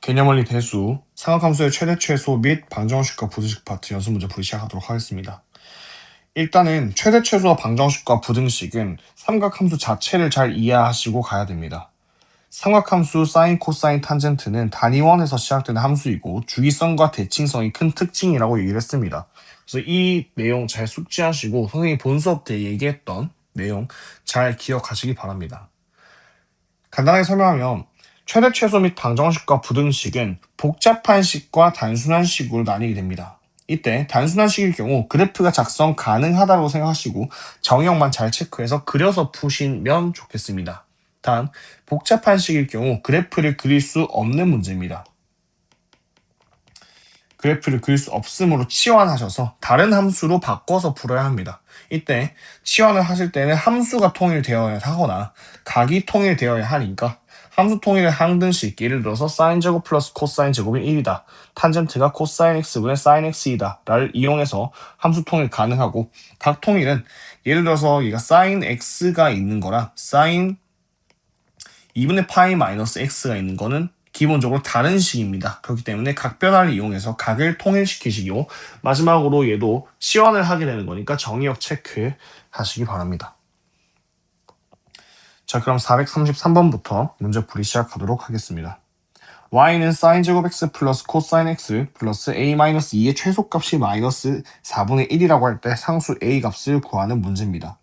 개념원리 대수, 삼각함수의 최대 최소 및 방정식과 부등식 파트 연습 문제 풀이 시작하도록 하겠습니다. 일단은 최대 최소와 방정식과 부등식은 삼각함수 자체를 잘 이해하시고 가야 됩니다. 삼각함수 사인, 코사인, 탄젠트는 단위원에서 시작되는 함수이고 주기성과 대칭성이 큰 특징이라고 얘기를 했습니다. 그래서 이 내용 잘 숙지하시고 선생님이 본 수업 때 얘기했던 내용 잘 기억하시기 바랍니다. 간단하게 설명하면 최대 최소 및 방정식과 부등식은 복잡한 식과 단순한 식으로 나뉘게 됩니다. 이때 단순한 식일 경우 그래프가 작성 가능하다고 생각하시고 정형만 잘 체크해서 그려서 푸시면 좋겠습니다. 단 복잡한 식일 경우 그래프를 그릴 수 없는 문제입니다. 그래프를 그릴 수 없으므로 치환하셔서 다른 함수로 바꿔서 풀어야 합니다. 이때 치환을 하실 때는 함수가 통일되어야 하거나 각이 통일되어야 하니까 함수 통일의 항등식, 예를 들어서 사인 제곱 플러스 코사인 제곱이 1이다. 탄젠트가 코사인 x분의 사인 x이다. 를 이용해서 함수 통일 가능하고, 각 통일은 예를 들어서 얘가 사인 x가 있는 거랑 사인 2분의 파이 마이너스 x가 있는 거는 기본적으로 다른 식입니다. 그렇기 때문에 각 변화를 이용해서 각을 통일시키시고, 마지막으로 얘도 치환을 하게 되는 거니까 정의역 체크하시기 바랍니다. 자, 그럼 433번부터 문제 풀이 시작하도록 하겠습니다. y는 sin 제곱 x 플러스 코사인 x 플러스 a-2의 최소값이 마이너스 4분의 1이라고 할 때 상수 a 값을 구하는 문제입니다.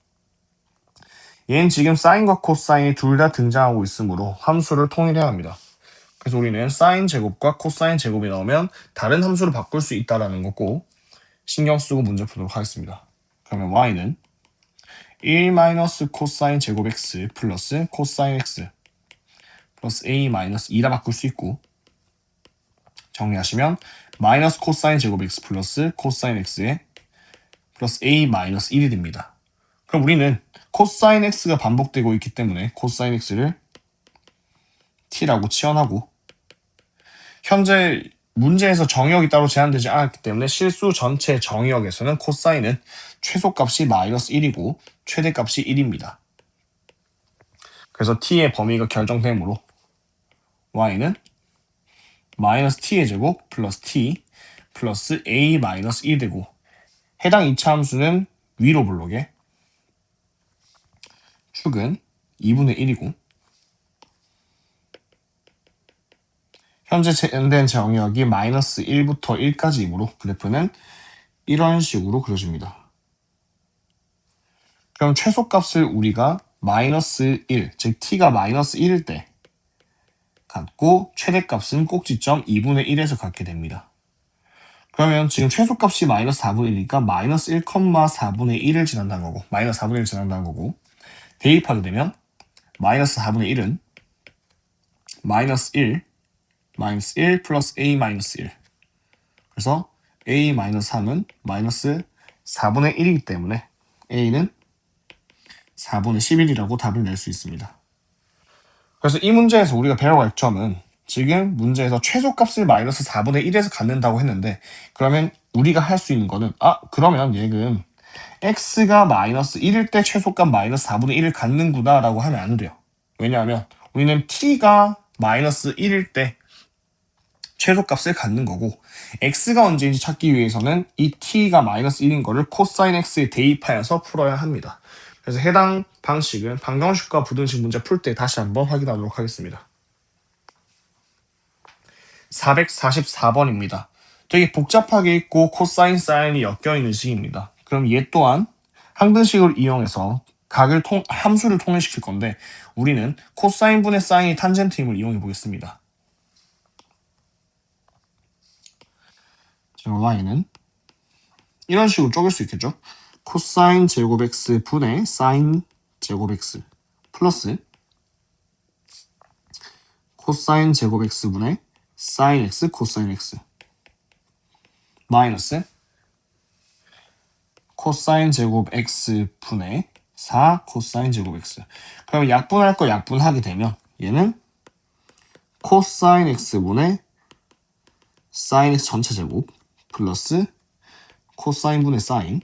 얘는 지금 사인과 코사인이 둘 다 등장하고 있으므로 함수를 통일해야 합니다. 그래서 우리는 사인 제곱과 코사인 제곱이 나오면 다른 함수를 바꿀 수 있다는 거 꼭 신경 쓰고 문제 풀도록 하겠습니다. 그러면 y는 1 마이너스 코사인 제곱 x 플러스 코사인 x 플러스 a 마이너스 2다 바꿀 수 있고, 정리하시면 마이너스 코사인 제곱 x 플러스 코사인 x에 플러스 a 마이너스 1이 됩니다. 그럼 우리는 코사인 x가 반복되고 있기 때문에 코사인 x를 t라고 치환하고, 현재 문제에서 정의역이 따로 제한되지 않았기 때문에 실수 전체 정의역에서는 코사인은 최소값이 마이너스 1이고 최대값이 1입니다. 그래서 t의 범위가 결정되므로 y는 마이너스 t의 제곱 플러스 t 플러스 a 마이너스 1 되고, 해당 2차 함수는 위로 블록에 축은 2분의 1이고 현재 제한된 정의역이 마이너스 1부터 1까지이므로 그래프는 이런 식으로 그려집니다. 그럼 최소값을 우리가 마이너스 1, 즉 t가 마이너스 1일 때 갖고 최대값은 꼭지점 2분의 1에서 갖게 됩니다. 그러면 지금 최소값이 마이너스 4분의 1이니까 마이너스 1,4분의 1을 지난다는 거고, 마이너스 4분의 1을 지난다는 거고, 대입하게 되면 마이너스 4분의 1은 마이너스 1 플러스 a 마이너스 1. 그래서 a 마이너스 3은 마이너스 4분의 1이기 때문에 a는 4분의 11이라고 답을 낼 수 있습니다. 그래서 이 문제에서 우리가 배워갈 점은, 지금 문제에서 최소값을 마이너스 4분의 1에서 갖는다고 했는데, 그러면 우리가 할 수 있는 거는, 그러면 얘는 x가 마이너스 1일 때 최소값 마이너스 4분의 1을 갖는구나 라고 하면 안 돼요. 왜냐하면 우리는 t가 마이너스 1일 때 최소값을 갖는 거고, x가 언제인지 찾기 위해서는 이 t가 마이너스 1인 거를 코사인 x에 대입하여서 풀어야 합니다. 그래서 해당 방식은 방정식과 부등식 문제 풀 때 다시 한번 확인하도록 하겠습니다. 444번입니다. 되게 복잡하게 있고 코사인, 사인이 엮여있는 식입니다. 그럼 얘 또한 항등식을 이용해서 함수를 통일시킬 건데, 우리는 코사인분의 사인이 탄젠트임을 이용해 보겠습니다. y는 이런 식으로 쪼갤 수 있겠죠? 코사인 제곱 x 분의 사인 제곱 x 플러스 코사인 제곱 x 분의 사인 x 코사인 x 마이너스 코사인 제곱 x 분의 4 코사인 제곱 x. 그럼 약분할 거 약분하게 되면 얘는 코사인 x 분의 사인 x 전체 제곱 플러스 코사인 분의 사인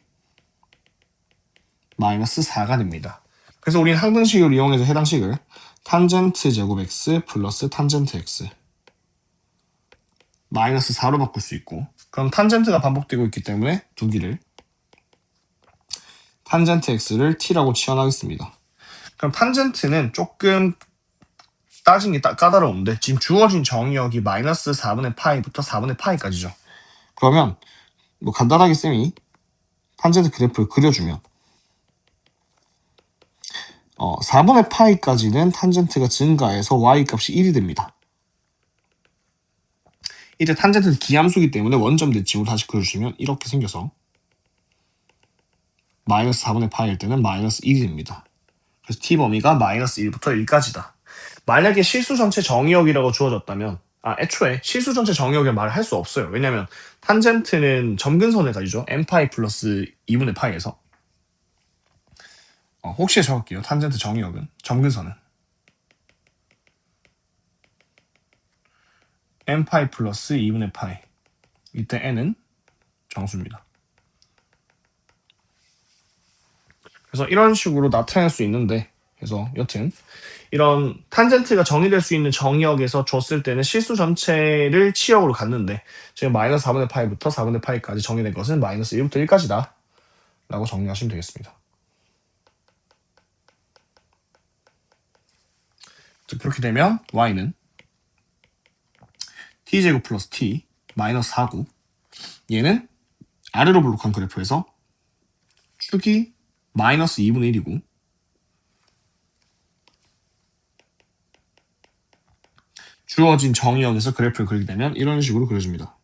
마이너스 4가 됩니다. 그래서 우리는 항등식을 이용해서 해당 식을 탄젠트 제곱 x 플러스 탄젠트 x 마이너스 4로 바꿀 수 있고, 그럼 탄젠트가 반복되고 있기 때문에 두 길을 탄젠트 x를 t라고 치환하겠습니다. 그럼 탄젠트는 조금 따지는 게 까다로운데 지금 주어진 정의역이 마이너스 4분의 파이부터 4분의 파이까지죠. 그러면 뭐 간단하게 쌤이 탄젠트 그래프를 그려주면 4분의 파이까지는 탄젠트가 증가해서 y값이 1이 됩니다. 이때 탄젠트는 기함수이기 때문에 원점 대칭으로 다시 그려주시면 이렇게 생겨서 마이너스 4분의 파이일 때는 마이너스 1이 됩니다. 그래서 t 범위가 마이너스 1부터 1까지다. 만약에 실수 전체 정의역이라고 주어졌다면 애초에 실수 전체 정의역의 말을 할 수 없어요. 왜냐면 탄젠트는 점근선을 가지죠. n파이 플러스 2분의 파이에서 혹시 적을게요. 탄젠트 정의역은 점근선은 n파이 플러스 2분의 파이. 이때 n은 정수입니다. 그래서 이런 식으로 나타낼 수 있는데, 그래서 여튼 이런 탄젠트가 정의될 수 있는 정의역에서 줬을 때는 실수 전체를 치역으로 갔는데 지금 마이너스 4분의 파이부터 4분의 파이까지 정의된 것은 마이너스 1부터 1까지다 라고 정리하시면 되겠습니다. 그렇게 되면 y는 t제곱 플러스 t 마이너스 4고, 얘는 아래로 블록한 그래프에서 축이 마이너스 2분의 1이고 주어진 정의역에서 그래프를 그리게 되면 이런 식으로 그려집니다.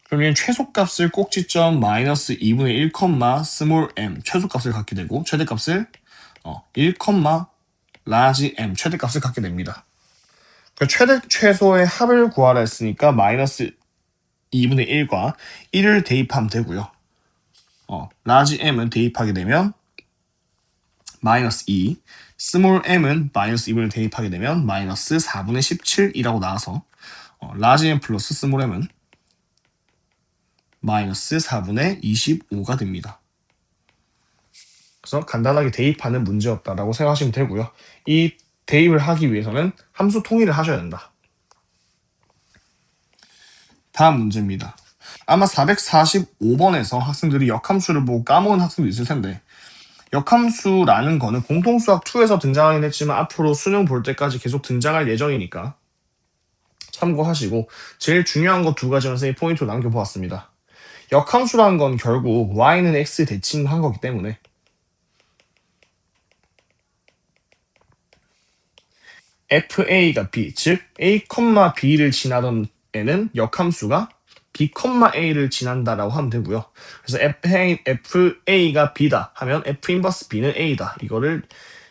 그럼 얘는 최소값을 꼭지점 마이너스 2분의 1, 스몰 m 최소값을 갖게 되고 최대값을 1, 라지 m 최대값을 갖게 됩니다. 최대 최소의 합을 구하라 했으니까 마이너스 2분의 1과 1을 대입하면 되고요. 라지 m은 대입하게 되면 마이너스 2, 스몰 m은 마이너스 2분을 대입하게 되면 마이너스 4분의 17이라고 나와서 라지 m 플러스 스몰 m은 마이너스 4분의 25가 됩니다. 그래서 간단하게 대입하는 문제였다라고 생각하시면 되고요. 이 대입을 하기 위해서는 함수 통일을 하셔야 된다. 다음 문제입니다. 아마 445번에서 학생들이 역함수를 보고 까먹은 학생도 있을 텐데, 역함수라는 거는 공통수학 2에서 등장하긴 했지만 앞으로 수능 볼 때까지 계속 등장할 예정이니까 참고하시고, 제일 중요한 거 두 가지만 선생님이 포인트로 남겨보았습니다. 역함수라는 건 결국 y는 x 대칭한 거기 때문에 fa가 b, 즉 a, b를 지나던 애는 역함수가 b, a를 지난다라고 하면 되고요. 그래서 fa가 b다 하면 f 인버스 b는 a다. 이거를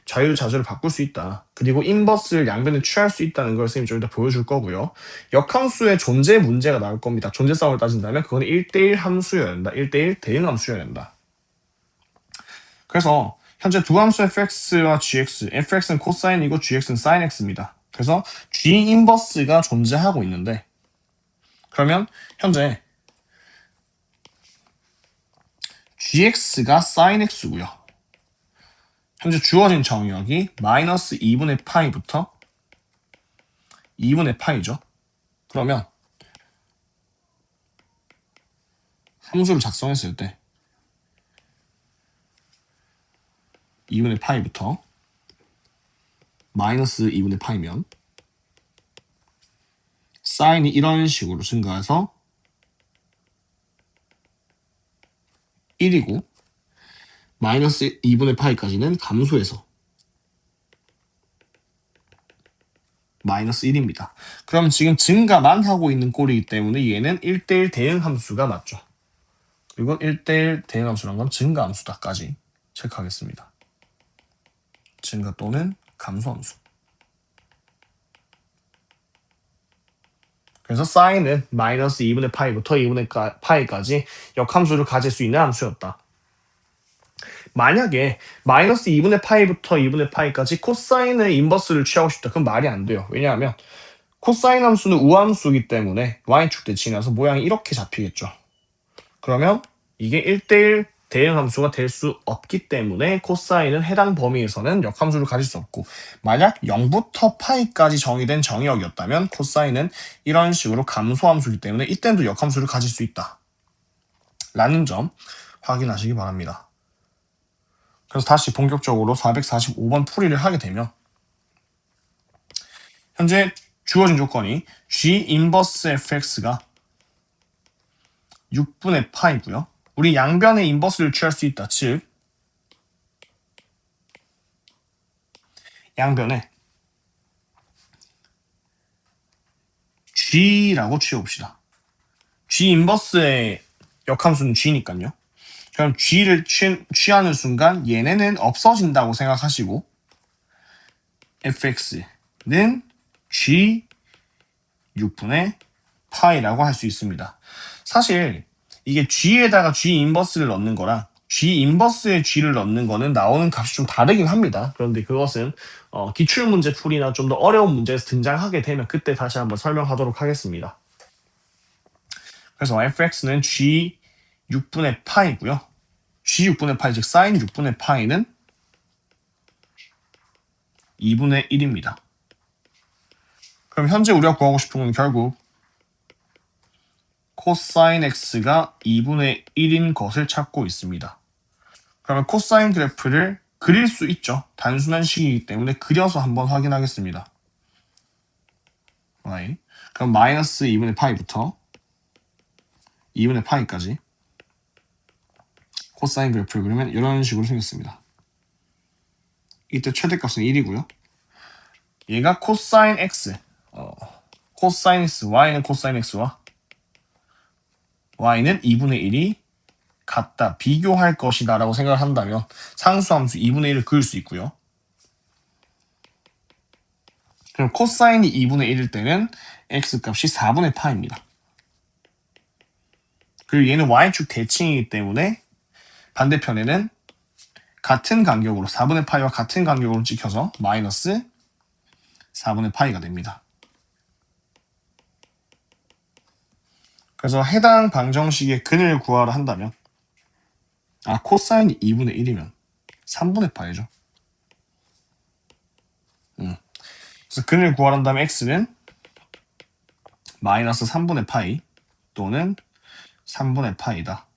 자유자재로 바꿀 수 있다. 그리고 인버스를 양변에 취할 수 있다는 걸 선생님이 좀 이따 보여줄 거고요. 역함수의 존재 문제가 나올 겁니다. 존재성을 따진다면 그거는 1대1 함수여야 된다. 1대1 대응 함수여야 된다. 그래서 현재 두 함수 fx와 gx, fx는 코사인이고 gx는 사인 x입니다. 그래서 g 인버스가 존재하고 있는데, 그러면 현재 gx가 사인 x고요. 현재 주어진 정의역이 마이너스 2분의 파이부터 2분의 파이죠. 그러면 함수를 작성했을 때 2분의 파이부터 마이너스 2분의 파이면 사인이 이런 식으로 증가해서 1이고 마이너스 2분의 파이까지는 감소해서 마이너스 1입니다. 그럼 지금 증가만 하고 있는 꼴이기 때문에 얘는 1대1 대응 함수가 맞죠. 그리고 1대1 대응 함수란 건 증가 함수다까지 체크하겠습니다. 증가 또는 감소 함수. 그래서 사인은 마이너스 2분의 파이부터 2분의 파이까지 역함수를 가질 수 있는 함수였다. 만약에 마이너스 2분의 파이부터 2분의 파이까지 코사인의 인버스를 취하고 싶다. 그럼 말이 안 돼요. 왜냐하면 코사인 함수는 우함수이기 때문에 y축 대칭이라서 모양이 이렇게 잡히겠죠. 그러면 이게 1대1 대응 함수가 될 수 없기 때문에 코사인은 해당 범위에서는 역함수를 가질 수 없고, 만약 0부터 파이까지 정의된 정의역이었다면 코사인은 이런 식으로 감소함수이기 때문에 이때도 역함수를 가질 수 있다 라는 점 확인하시기 바랍니다. 그래서 다시 본격적으로 445번 풀이를 하게 되면, 현재 주어진 조건이 G 인버스 fx가 6분의 파이고요. 우리 양변의 인버스를 취할 수 있다. 즉 양변에 G라고 취해봅시다. G 인버스의 역함수는 G니까요. 그럼 G를 취하는 순간 얘네는 없어진다고 생각하시고 fx는 G 6분의 파이라고 할 수 있습니다. 사실 이게 G에다가 G 인버스를 넣는 거랑 G 인버스에 G를 넣는 거는 나오는 값이 좀 다르긴 합니다. 그런데 그것은 기출문제 풀이나 좀 더 어려운 문제에서 등장하게 되면 그때 다시 한번 설명하도록 하겠습니다. 그래서 fx는 G 6분의 파이고요. G 6분의 파이, 즉 사인 6분의 파이는 2분의 1입니다. 그럼 현재 우리가 구하고 싶은 건 결국 코사인 x가 2분의 1인 것을 찾고 있습니다. 그러면 코사인 그래프를 그릴 수 있죠. 단순한 식이기 때문에 그려서 한번 확인하겠습니다. y. 그럼 마이너스 2분의 파이부터 2분의 파이까지 코사인 그래프를 그리면 이런 식으로 생겼습니다. 이때 최대값은 1이고요. 얘가 코사인 x, 코사인 x, y는 코사인 x와 y는 2분의 1이 같다, 비교할 것이다 라고 생각을 한다면 상수함수 2분의 1을 그을 수 있고요. 그럼 코사인이 2분의 1일 때는 x값이 4분의 파입니다. 그리고 얘는 y축 대칭이기 때문에 반대편에는 같은 간격으로 4분의 파이와 같은 간격으로 찍혀서 마이너스 4분의 파이가 됩니다. 그래서 해당 방정식의 근을 구하라 한다면 코사인이 2분의 1이면 3분의 파이죠. 그래서 근을 구하란다면 x는 마이너스 3분의 파이 또는 3분의 파이다.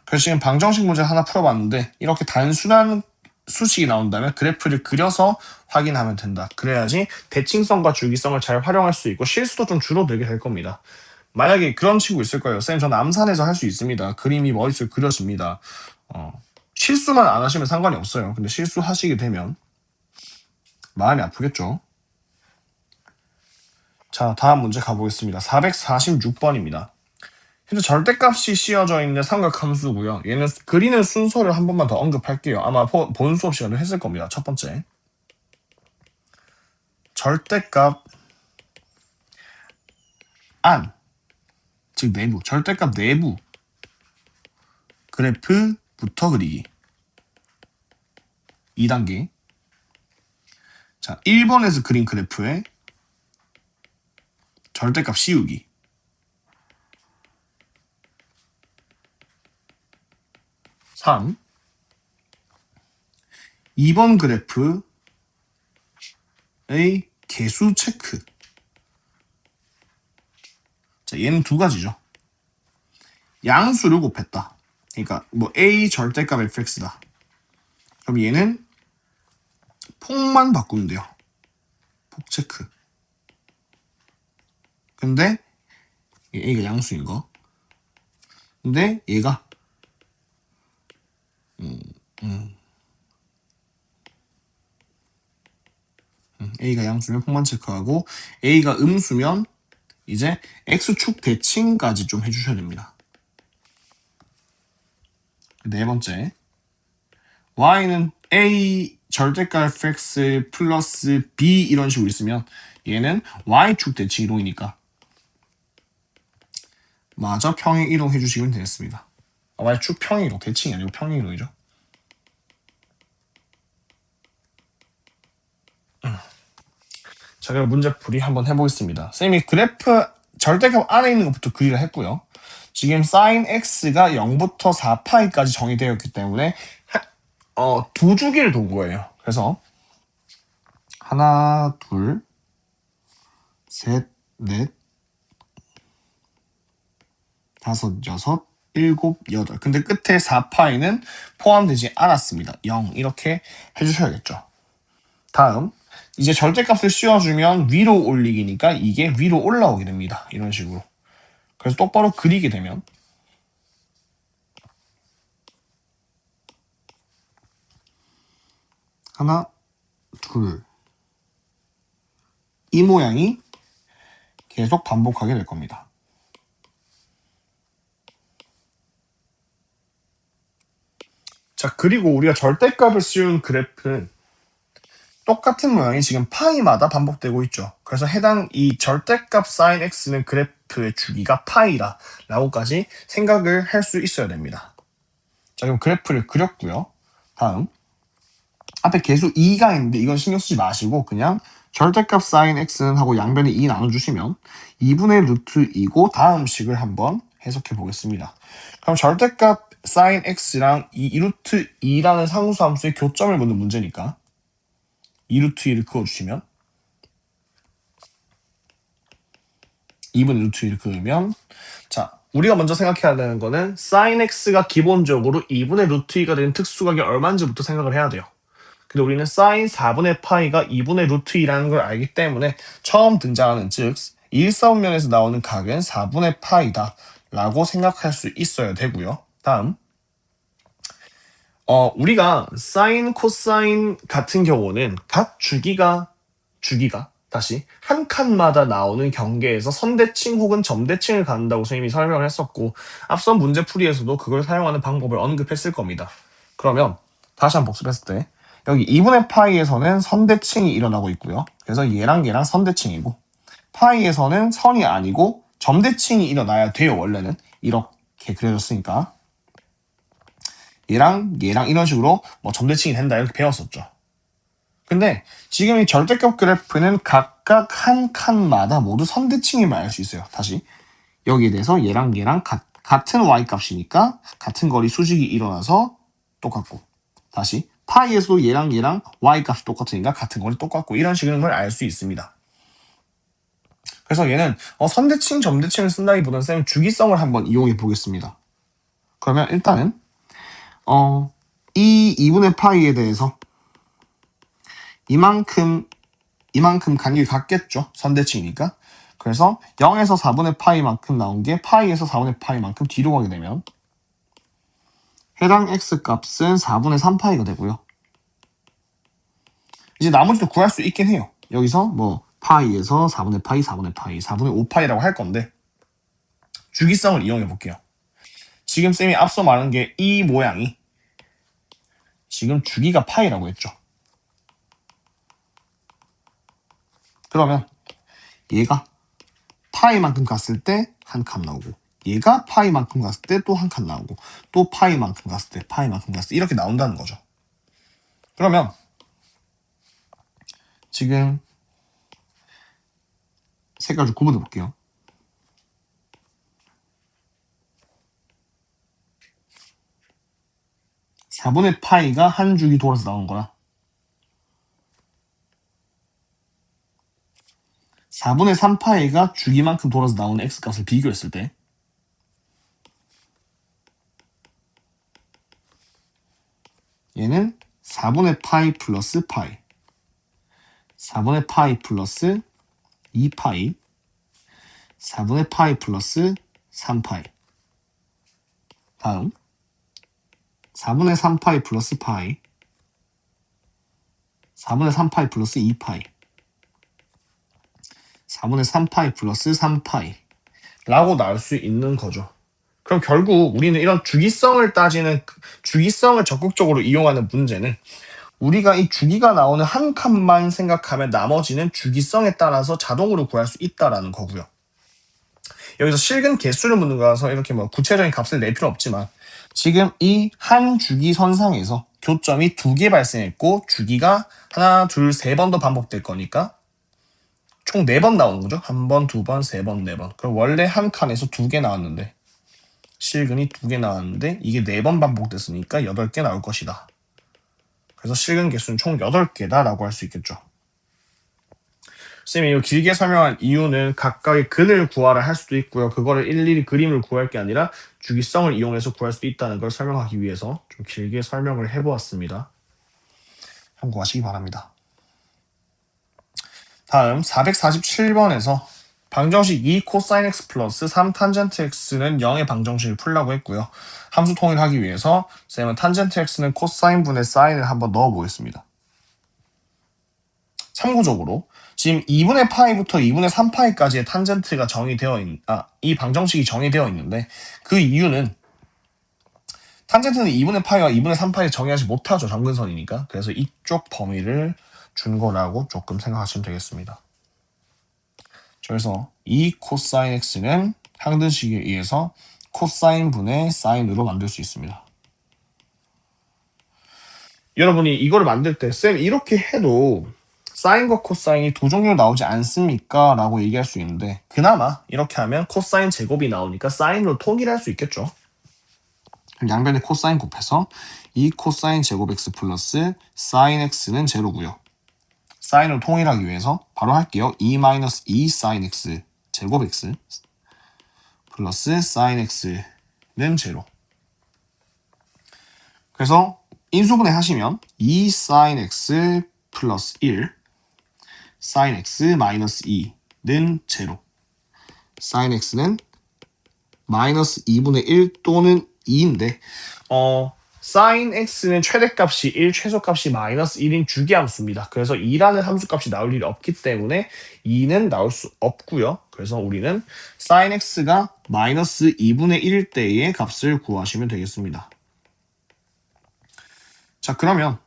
그래서 지금 방정식 문제 하나 풀어봤는데 이렇게 단순한 수식이 나온다면 그래프를 그려서 확인하면 된다. 그래야지 대칭성과 줄기성을 잘 활용할 수 있고 실수도 좀 줄어들게 될 겁니다. 만약에 그런 친구 있을 거예요. 쌤, 저는 암산해서 할 수 있습니다. 그림이 머릿속에 그려집니다. 실수만 안 하시면 상관이 없어요. 근데 실수하시게 되면 마음이 아프겠죠. 자, 다음 문제 가보겠습니다. 446번입니다. 현재 절대값이 씌워져 있는 삼각함수고요. 얘는 그리는 순서를 한 번만 더 언급할게요. 아마 본 수업 시간에 했을 겁니다. 첫 번째, 절대값 안, 즉 내부, 절대값 내부 그래프부터 그리기 2단계. 자, 1번에서 그린 그래프에 절대값 씌우기. 3. 2번 그래프의 개수 체크. 자, 얘는 두 가지죠. 양수를 곱했다. 그러니까 뭐 a 절대값 fx다. 그럼 얘는 폭만 바꾸면 돼요. 폭 체크. 근데 a가 양수인 거. 근데 얘가 a가 양수면 폭만 체크하고 a가 음수면 이제 x축 대칭까지 좀 해주셔야 됩니다. 네 번째, y는 a 절대값 fx 플러스 b 이런 식으로 있으면 얘는 y축 대칭 이동이니까 마저 평행 이동 해주시면 되겠습니다. y축 평행 이동, 대칭이 아니고 평행 이동이죠. 자, 그럼 문제풀이 한번 해보겠습니다. 쌤이 그래프 절대값 안에 있는 것부터 그리라 했고요. 지금 sin x가 0부터 4파이까지 정의되어 있기 때문에 두 주기를 돈 거예요. 그래서 하나, 둘, 셋, 넷, 다섯, 여섯, 일곱, 여덟. 근데 끝에 4파이는 포함되지 않았습니다. 0 이렇게 해주셔야겠죠. 다음 이제 절대값을 씌워주면 위로 올리기니까 이게 위로 올라오게 됩니다. 이런 식으로. 그래서 똑바로 그리게 되면 하나, 둘, 이 모양이 계속 반복하게 될 겁니다. 자, 그리고 우리가 절대값을 씌운 그래프는 똑같은 모양이 지금 파이마다 반복되고 있죠. 그래서 해당 이 절대값 sin x는 그래프의 주기가 파이라 라고까지 생각을 할 수 있어야 됩니다. 자, 그럼 그래프를 그렸고요. 다음 앞에 계수 2가 있는데 이건 신경 쓰지 마시고 그냥 절대값 sin x는 하고 양변에 2 나눠주시면 2분의 루트 2고 다음 식을 한번 해석해 보겠습니다. 그럼 절대값 sin x랑 이 루트 2라는 상수함수의 교점을 묻는 문제니까 2루트 2를 그어주시면 2분의 루트 2를 그으면 자 우리가 먼저 생각해야 되는 거는 sin x가 기본적으로 2분의 루트 2가 되는 특수각이 얼마인지부터 생각을 해야 돼요. 근데 우리는 sin 4분의 파이가 2분의 루트 2라는 걸 알기 때문에 처음 등장하는 즉 일사분면에서 나오는 각은 4분의 파이다 라고 생각할 수 있어야 되고요. 다음 우리가 사인, 코사인 같은 경우는 각 주기가 다시 한 칸마다 나오는 경계에서 선대칭 혹은 점대칭을 갖는다고 선생님이 설명을 했었고 앞선 문제풀이에서도 그걸 사용하는 방법을 언급했을 겁니다. 그러면 다시 한번 복습했을 때 여기 2분의 파이에서는 선대칭이 일어나고 있고요. 그래서 얘랑 얘랑 선대칭이고 파이에서는 선이 아니고 점대칭이 일어나야 돼요. 원래는 이렇게 그려졌으니까 얘랑 얘랑 이런 식으로 뭐 점대칭이 된다 이렇게 배웠었죠. 근데 지금 이 절대값 그래프는 각각 한 칸마다 모두 선대칭임을 알 수 있어요. 다시 여기에 대해서 얘랑 얘랑 같은 y값이니까 같은 거리 수직이 일어나서 똑같고 다시 파이에서도 얘랑 얘랑 y값이 똑같으니까 같은 거리 똑같고 이런 식인 걸 알 수 있습니다. 그래서 얘는 선대칭, 점대칭을 쓴다기보다는 쌤 주기성을 한번 이용해 보겠습니다. 그러면 일단은 이 2분의 파이에 대해서 이만큼 간격이 같겠죠. 선대칭이니까. 그래서 0에서 4분의 파이만큼 나온 게 파이에서 4분의 파이만큼 뒤로 가게 되면 해당 x값은 4분의 3파이가 되고요. 이제 나머지도 구할 수 있긴 해요. 여기서 뭐 파이에서 4분의 파이, 4분의 파이, 4분의 5파이라고 할 건데 주기성을 이용해 볼게요. 지금 쌤이 앞서 말한 게 이 모양이 지금 주기가 파이라고 했죠. 그러면 얘가 파이만큼 갔을 때 한 칸 나오고 얘가 파이만큼 갔을 때 또 한 칸 나오고 또 파이만큼 갔을 때 파이만큼 갔을 때 이렇게 나온다는 거죠. 그러면 지금 색깔 좀 구분해 볼게요. (4분의 파이가) 한 주기 돌아서 나온 거야. 4분의 3파이가 주기만큼 돌아서 나오는 x값을 비교했을 때 얘는 4분의 파이 플러스 파이 4분의 파이 플러스 2파이 4분의 파이 플러스 3파이 다음 4분의 3파이 플러스 파이 4분의 3파이 플러스 2파이 4분의 3파이 플러스 3파이 라고 나올 수 있는 거죠. 그럼 결국 우리는 이런 주기성을 따지는 주기성을 적극적으로 이용하는 문제는 우리가 이 주기가 나오는 한 칸만 생각하면 나머지는 주기성에 따라서 자동으로 구할 수 있다라는 거고요. 여기서 실근 개수를 묻는 거라서 이렇게 뭐 구체적인 값을 낼 필요 없지만 지금 이 한 주기 선상에서 교점이 2개 발생했고 주기가 하나, 둘, 세 번 더 반복될 거니까 총 4번 나오는 거죠. 한 번, 두 번, 세 번, 네 번. 그럼 원래 한 칸에서 2개 나왔는데 실근이 2개 나왔는데 이게 4번 반복됐으니까 8개 나올 것이다. 그래서 실근 개수는 총 8개다 라고 할 수 있겠죠. 쌤이 이거 길게 설명한 이유는 각각의 근을 구하라 할 수도 있고요. 그거를 일일이 그림을 구할 게 아니라 주기성을 이용해서 구할 수도 있다는 걸 설명하기 위해서 좀 길게 설명을 해보았습니다. 참고하시기 바랍니다. 다음 447번에서 방정식 2 코사인 x 플러스 3 탄젠트 x는 0의 방정식을 풀라고 했고요. 함수 통일하기 위해서 쌤은 탄젠트 x는 코사인 분의 사인을 한번 넣어보겠습니다. 참고적으로 지금 2분의 파이부터 2분의 3파이까지의 탄젠트가 이 방정식이 정의되어 있는데 그 이유는 탄젠트는 2분의 파이와 2분의 3파이 정의하지 못하죠. 점근선이니까. 그래서 이쪽 범위를 준 거라고 조금 생각하시면 되겠습니다. 그래서 이 코사인 x는 항등식에 의해서 코사인 분의 사인으로 만들 수 있습니다. 여러분이 이거를 만들 때 쌤 이렇게 해도 사인과 코사인이 두 종류로 나오지 않습니까? 라고 얘기할 수 있는데 그나마 이렇게 하면 코사인 제곱이 나오니까 사인으로 통일할 수 있겠죠. 그럼 양변에 코사인 곱해서 2 코사인 제곱 x 플러스 사인 x는 제로고요. 사인으로 통일하기 위해서 바로 할게요. 2 사인 x 제곱 x 플러스 사인 x는 제로. 그래서 인수분해 하시면 2 사인 x 플러스 1 사인 x 마이너스 2는 제로. 사인 x는 마이너스 2분의 1 또는 2인데 사인 x는 최대값이 1, 최소값이 마이너스 1인 주기함수입니다. 그래서 2라는 함수값이 나올 일이 없기 때문에 2는 나올 수 없고요. 그래서 우리는 사인 x가 마이너스 2분의 1일 때의 값을 구하시면 되겠습니다. 자, 그러면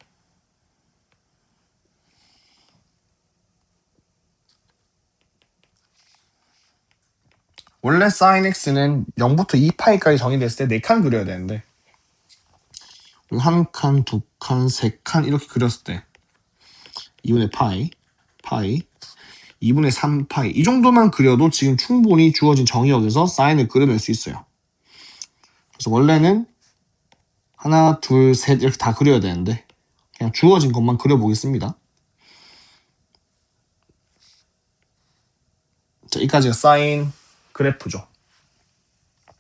원래 사인 x는 0부터 2파이까지 정의됐을 때 4칸 그려야 되는데 1칸, 2칸, 3칸 이렇게 그렸을 때 2분의 파이, 2분의 3파이 이 정도만 그려도 지금 충분히 주어진 정의역에서 사인을 그려낼 수 있어요. 그래서 원래는 하나, 둘, 셋 이렇게 다 그려야 되는데 그냥 주어진 것만 그려보겠습니다. 자, 여기까지가 사인 그래프죠.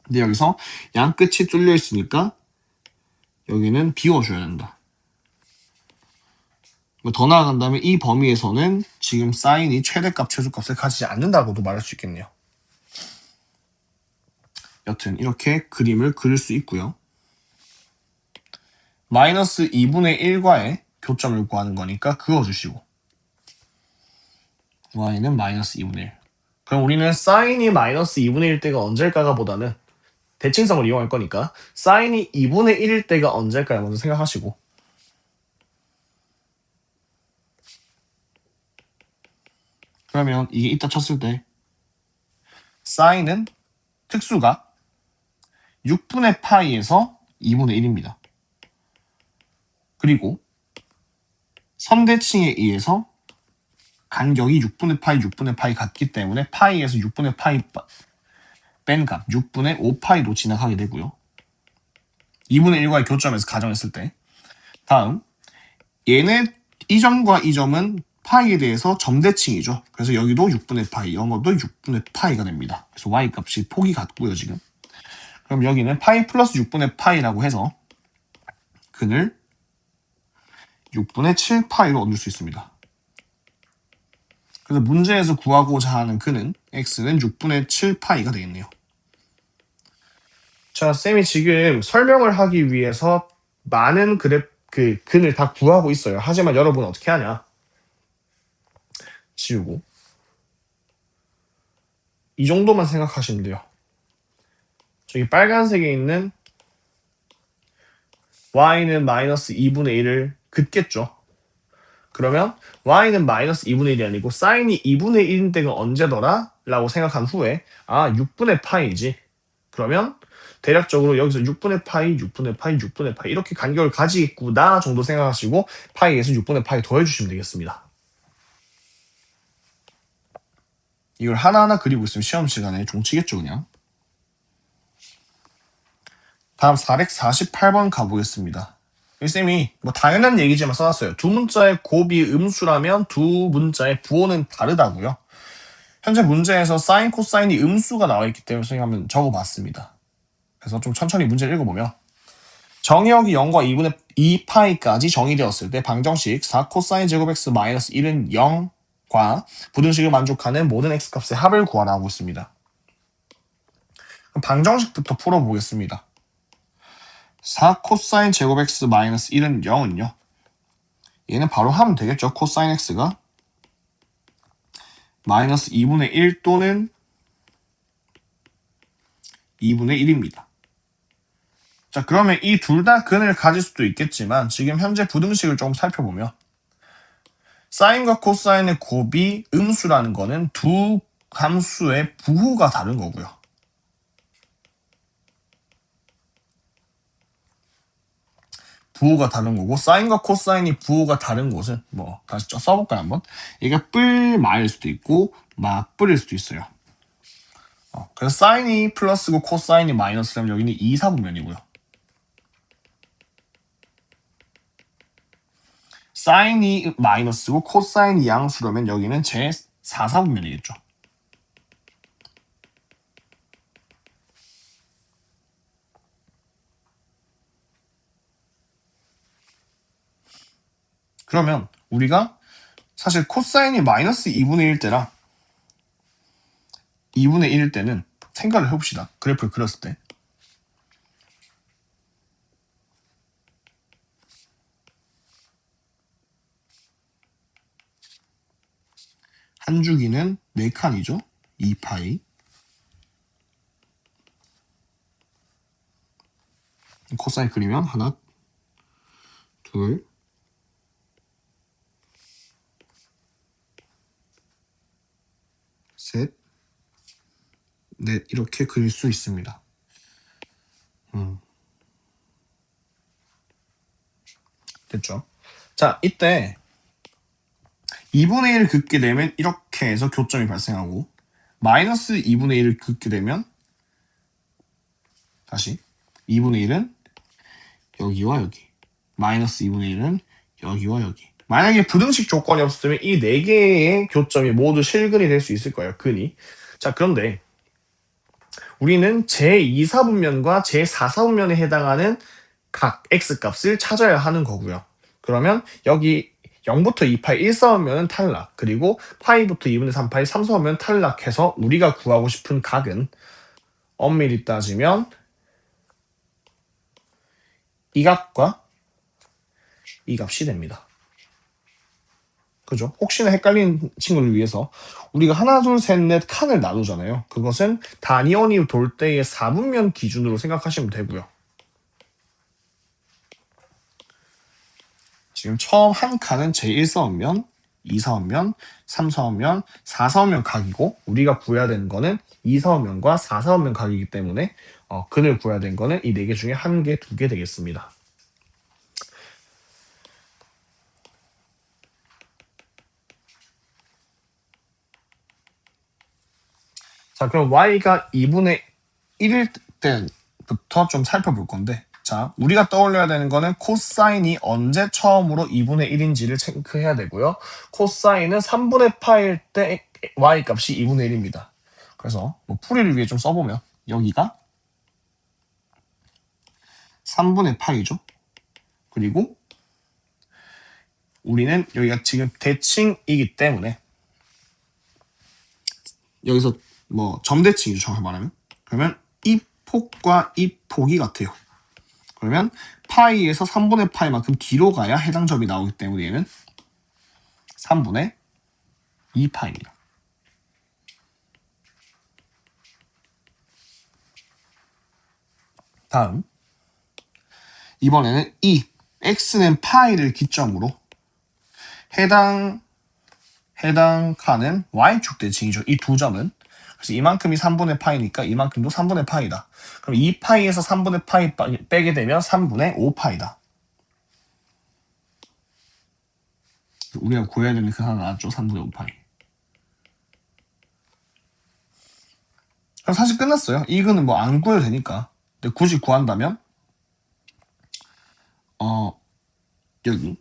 근데 여기서 양 끝이 뚫려 있으니까 여기는 비워줘야 된다. 더 나아간다면 이 범위에서는 지금 사인이 최대값, 최소값을 가지지 않는다고도 말할 수 있겠네요. 여튼 이렇게 그림을 그릴 수 있고요. 마이너스 2분의 1과의 교점을 구하는 거니까 그어주시고 y는 마이너스 2분의 1. 그럼 우리는 사인이 마이너스 2분의 1 때가 언제일까가 보다는 대칭성을 이용할 거니까 사인이 2분의 1일 때가 언제일까 먼저 생각하시고 그러면 이게 있다 쳤을 때 사인은 특수가 6분의 파이에서 2분의 1입니다. 그리고 선대칭에 의해서 간격이 6분의 파이 같기 때문에 파이에서 6분의 파이 뺀 값 6분의 5파이로 진행하게 되고요. 2분의 1과의 교점에서 가정했을 때 다음 얘네 이 점과 이 점은 파이에 대해서 점대칭이죠. 그래서 여기도 6분의 파이, 영어도 6분의 파이가 됩니다. 그래서 y 값이 폭이 같고요, 지금. 그럼 여기는 파이 플러스 6분의 파이라고 해서 근을 6분의 7파이로 얻을 수 있습니다. 그래서 문제에서 구하고자 하는 근은 x는 6분의 7파이가 되겠네요. 자, 쌤이 지금 설명을 하기 위해서 많은 근을 다 구하고 있어요. 하지만 여러분은 어떻게 하냐? 지우고 이 정도만 생각하시면 돼요. 저기 빨간색에 있는 y는 마이너스 2분의 1을 긋겠죠. 그러면 y는 마이너스 2분의 1이 아니고 사인이 2분의 1인 때가 언제더라? 라고 생각한 후에 6분의 파이지. 그러면 대략적으로 여기서 6분의 파이, 6분의 파이, 6분의 파이 이렇게 간격을 가지겠구나 정도 생각하시고 파이에서 6분의 파이 더해주시면 되겠습니다. 이걸 하나하나 그리고 있으면 시험 시간에 종치겠죠, 그냥. 다음 448번 가보겠습니다. 쌤이 뭐 당연한 얘기지만 써놨어요. 두 문자의 곱이 음수라면 두 문자의 부호는 다르다고요. 현재 문제에서 사인, 코사인이 음수가 나와 있기 때문에 선생님 한번 적어봤습니다. 그래서 좀 천천히 문제를 읽어보면 정의역이 0과 2분의 2파이까지 정의되었을 때 방정식 4 코사인 제곱 x 마이너스 1은 0과 부등식을 만족하는 모든 x값의 합을 구하라고 있습니다. 그럼 방정식부터 풀어보겠습니다. 4 코사인 제곱 x 마이너스 1은 0은요. 얘는 바로 하면 되겠죠. 코사인 x가 마이너스 2분의 1 또는 2분의 1입니다. 자, 그러면 이 둘 다 근을 가질 수도 있겠지만 지금 현재 부등식을 조금 살펴보면 사인과 코사인의 곱이 음수라는 거는 두 함수의 부호가 다른 거고요. 부호가 다른 거고 사인과 코사인이 부호가 다른 곳은 뭐 다시 써볼까요 한번? 이게 뿔마일 수도 있고 맞뿔일 수도 있어요. 그래서 사인이 플러스고 코사인이 마이너스라면 여기는 2, 4분면이고요. 사인이 마이너스고 코사인이 양수라면 여기는 제 4, 4분면이겠죠. 그러면 우리가 사실 코사인이 마이너스 2분의 1 때랑 2분의 1일 때는 생각을 해봅시다. 그래프를 그렸을 때. 한 주기는 4칸이죠. 2파이. 코사인 그리면 하나, 둘, 셋, 넷 이렇게 그릴 수 있습니다. 됐죠? 자, 이때 2분의 1을 긋게 되면 이렇게 해서 교점이 발생하고 마이너스 2분의 1을 긋게 되면 다시 2분의 1은 여기와 여기 마이너스 2분의 1은 여기와 여기 만약에 부등식 조건이 없었으면 이 4개의 교점이 모두 실근이 될 수 있을 거예요. 근이. 자, 그런데 우리는 제2사분면과 제4사분면에 해당하는 각 x값을 찾아야 하는 거고요. 그러면 여기 0부터 2파이 1사분면은 탈락, 그리고 파이부터 2분의 3파이 3사분면 탈락해서 우리가 구하고 싶은 각은 엄밀히 따지면 이 값과 이 값이 됩니다. 그죠? 혹시나 헷갈리는 친구를 위해서 우리가 하나, 둘, 셋, 넷 칸을 나누잖아요. 그것은 단위원이 돌 때의 4분면 기준으로 생각하시면 되고요. 지금 처음 한 칸은 제1사원면, 2사원면, 3사원면, 4사원면 각이고 우리가 구해야 되는 거는 2사원면과 4사원면 각이기 때문에 근을 구해야 되는 거는 이 4개 중에 1개, 2개 되겠습니다. 자, 그럼 y가 2분의 1일 때부터 좀 살펴볼 건데 자, 우리가 떠올려야 되는 거는 코사인이 언제 처음으로 2분의 1인지를 체크해야 되고요. 코사인은 3분의 파일 때 y 값이 2분의 1입니다. 그래서 뭐 풀이를 위해 좀 써보면 여기가 3분의 파이죠. 그리고 우리는 여기가 지금 대칭이기 때문에 여기서 뭐 점대칭이죠. 정확히 말하면. 그러면 이 폭과 이 폭이 같아요. 그러면 파이에서 3분의 파이만큼 뒤로 가야 해당 점이 나오기 때문에 얘는 3분의 2파입니다. 다음 이번에는 이 x는 파이를 기점으로 해당 칸은 y축 대칭이죠. 이 두 점은. 그래서 이만큼이 3분의 파이니까 이만큼도 3분의 파이다. 그럼 2파이에서 3분의 파이 빼게 되면 3분의 5파이다. 우리가 구해야 되는 그 하나 나왔죠. 3분의 5파이. 그럼 사실 끝났어요. 이거는 뭐 안 구해도 되니까. 근데 굳이 구한다면 여기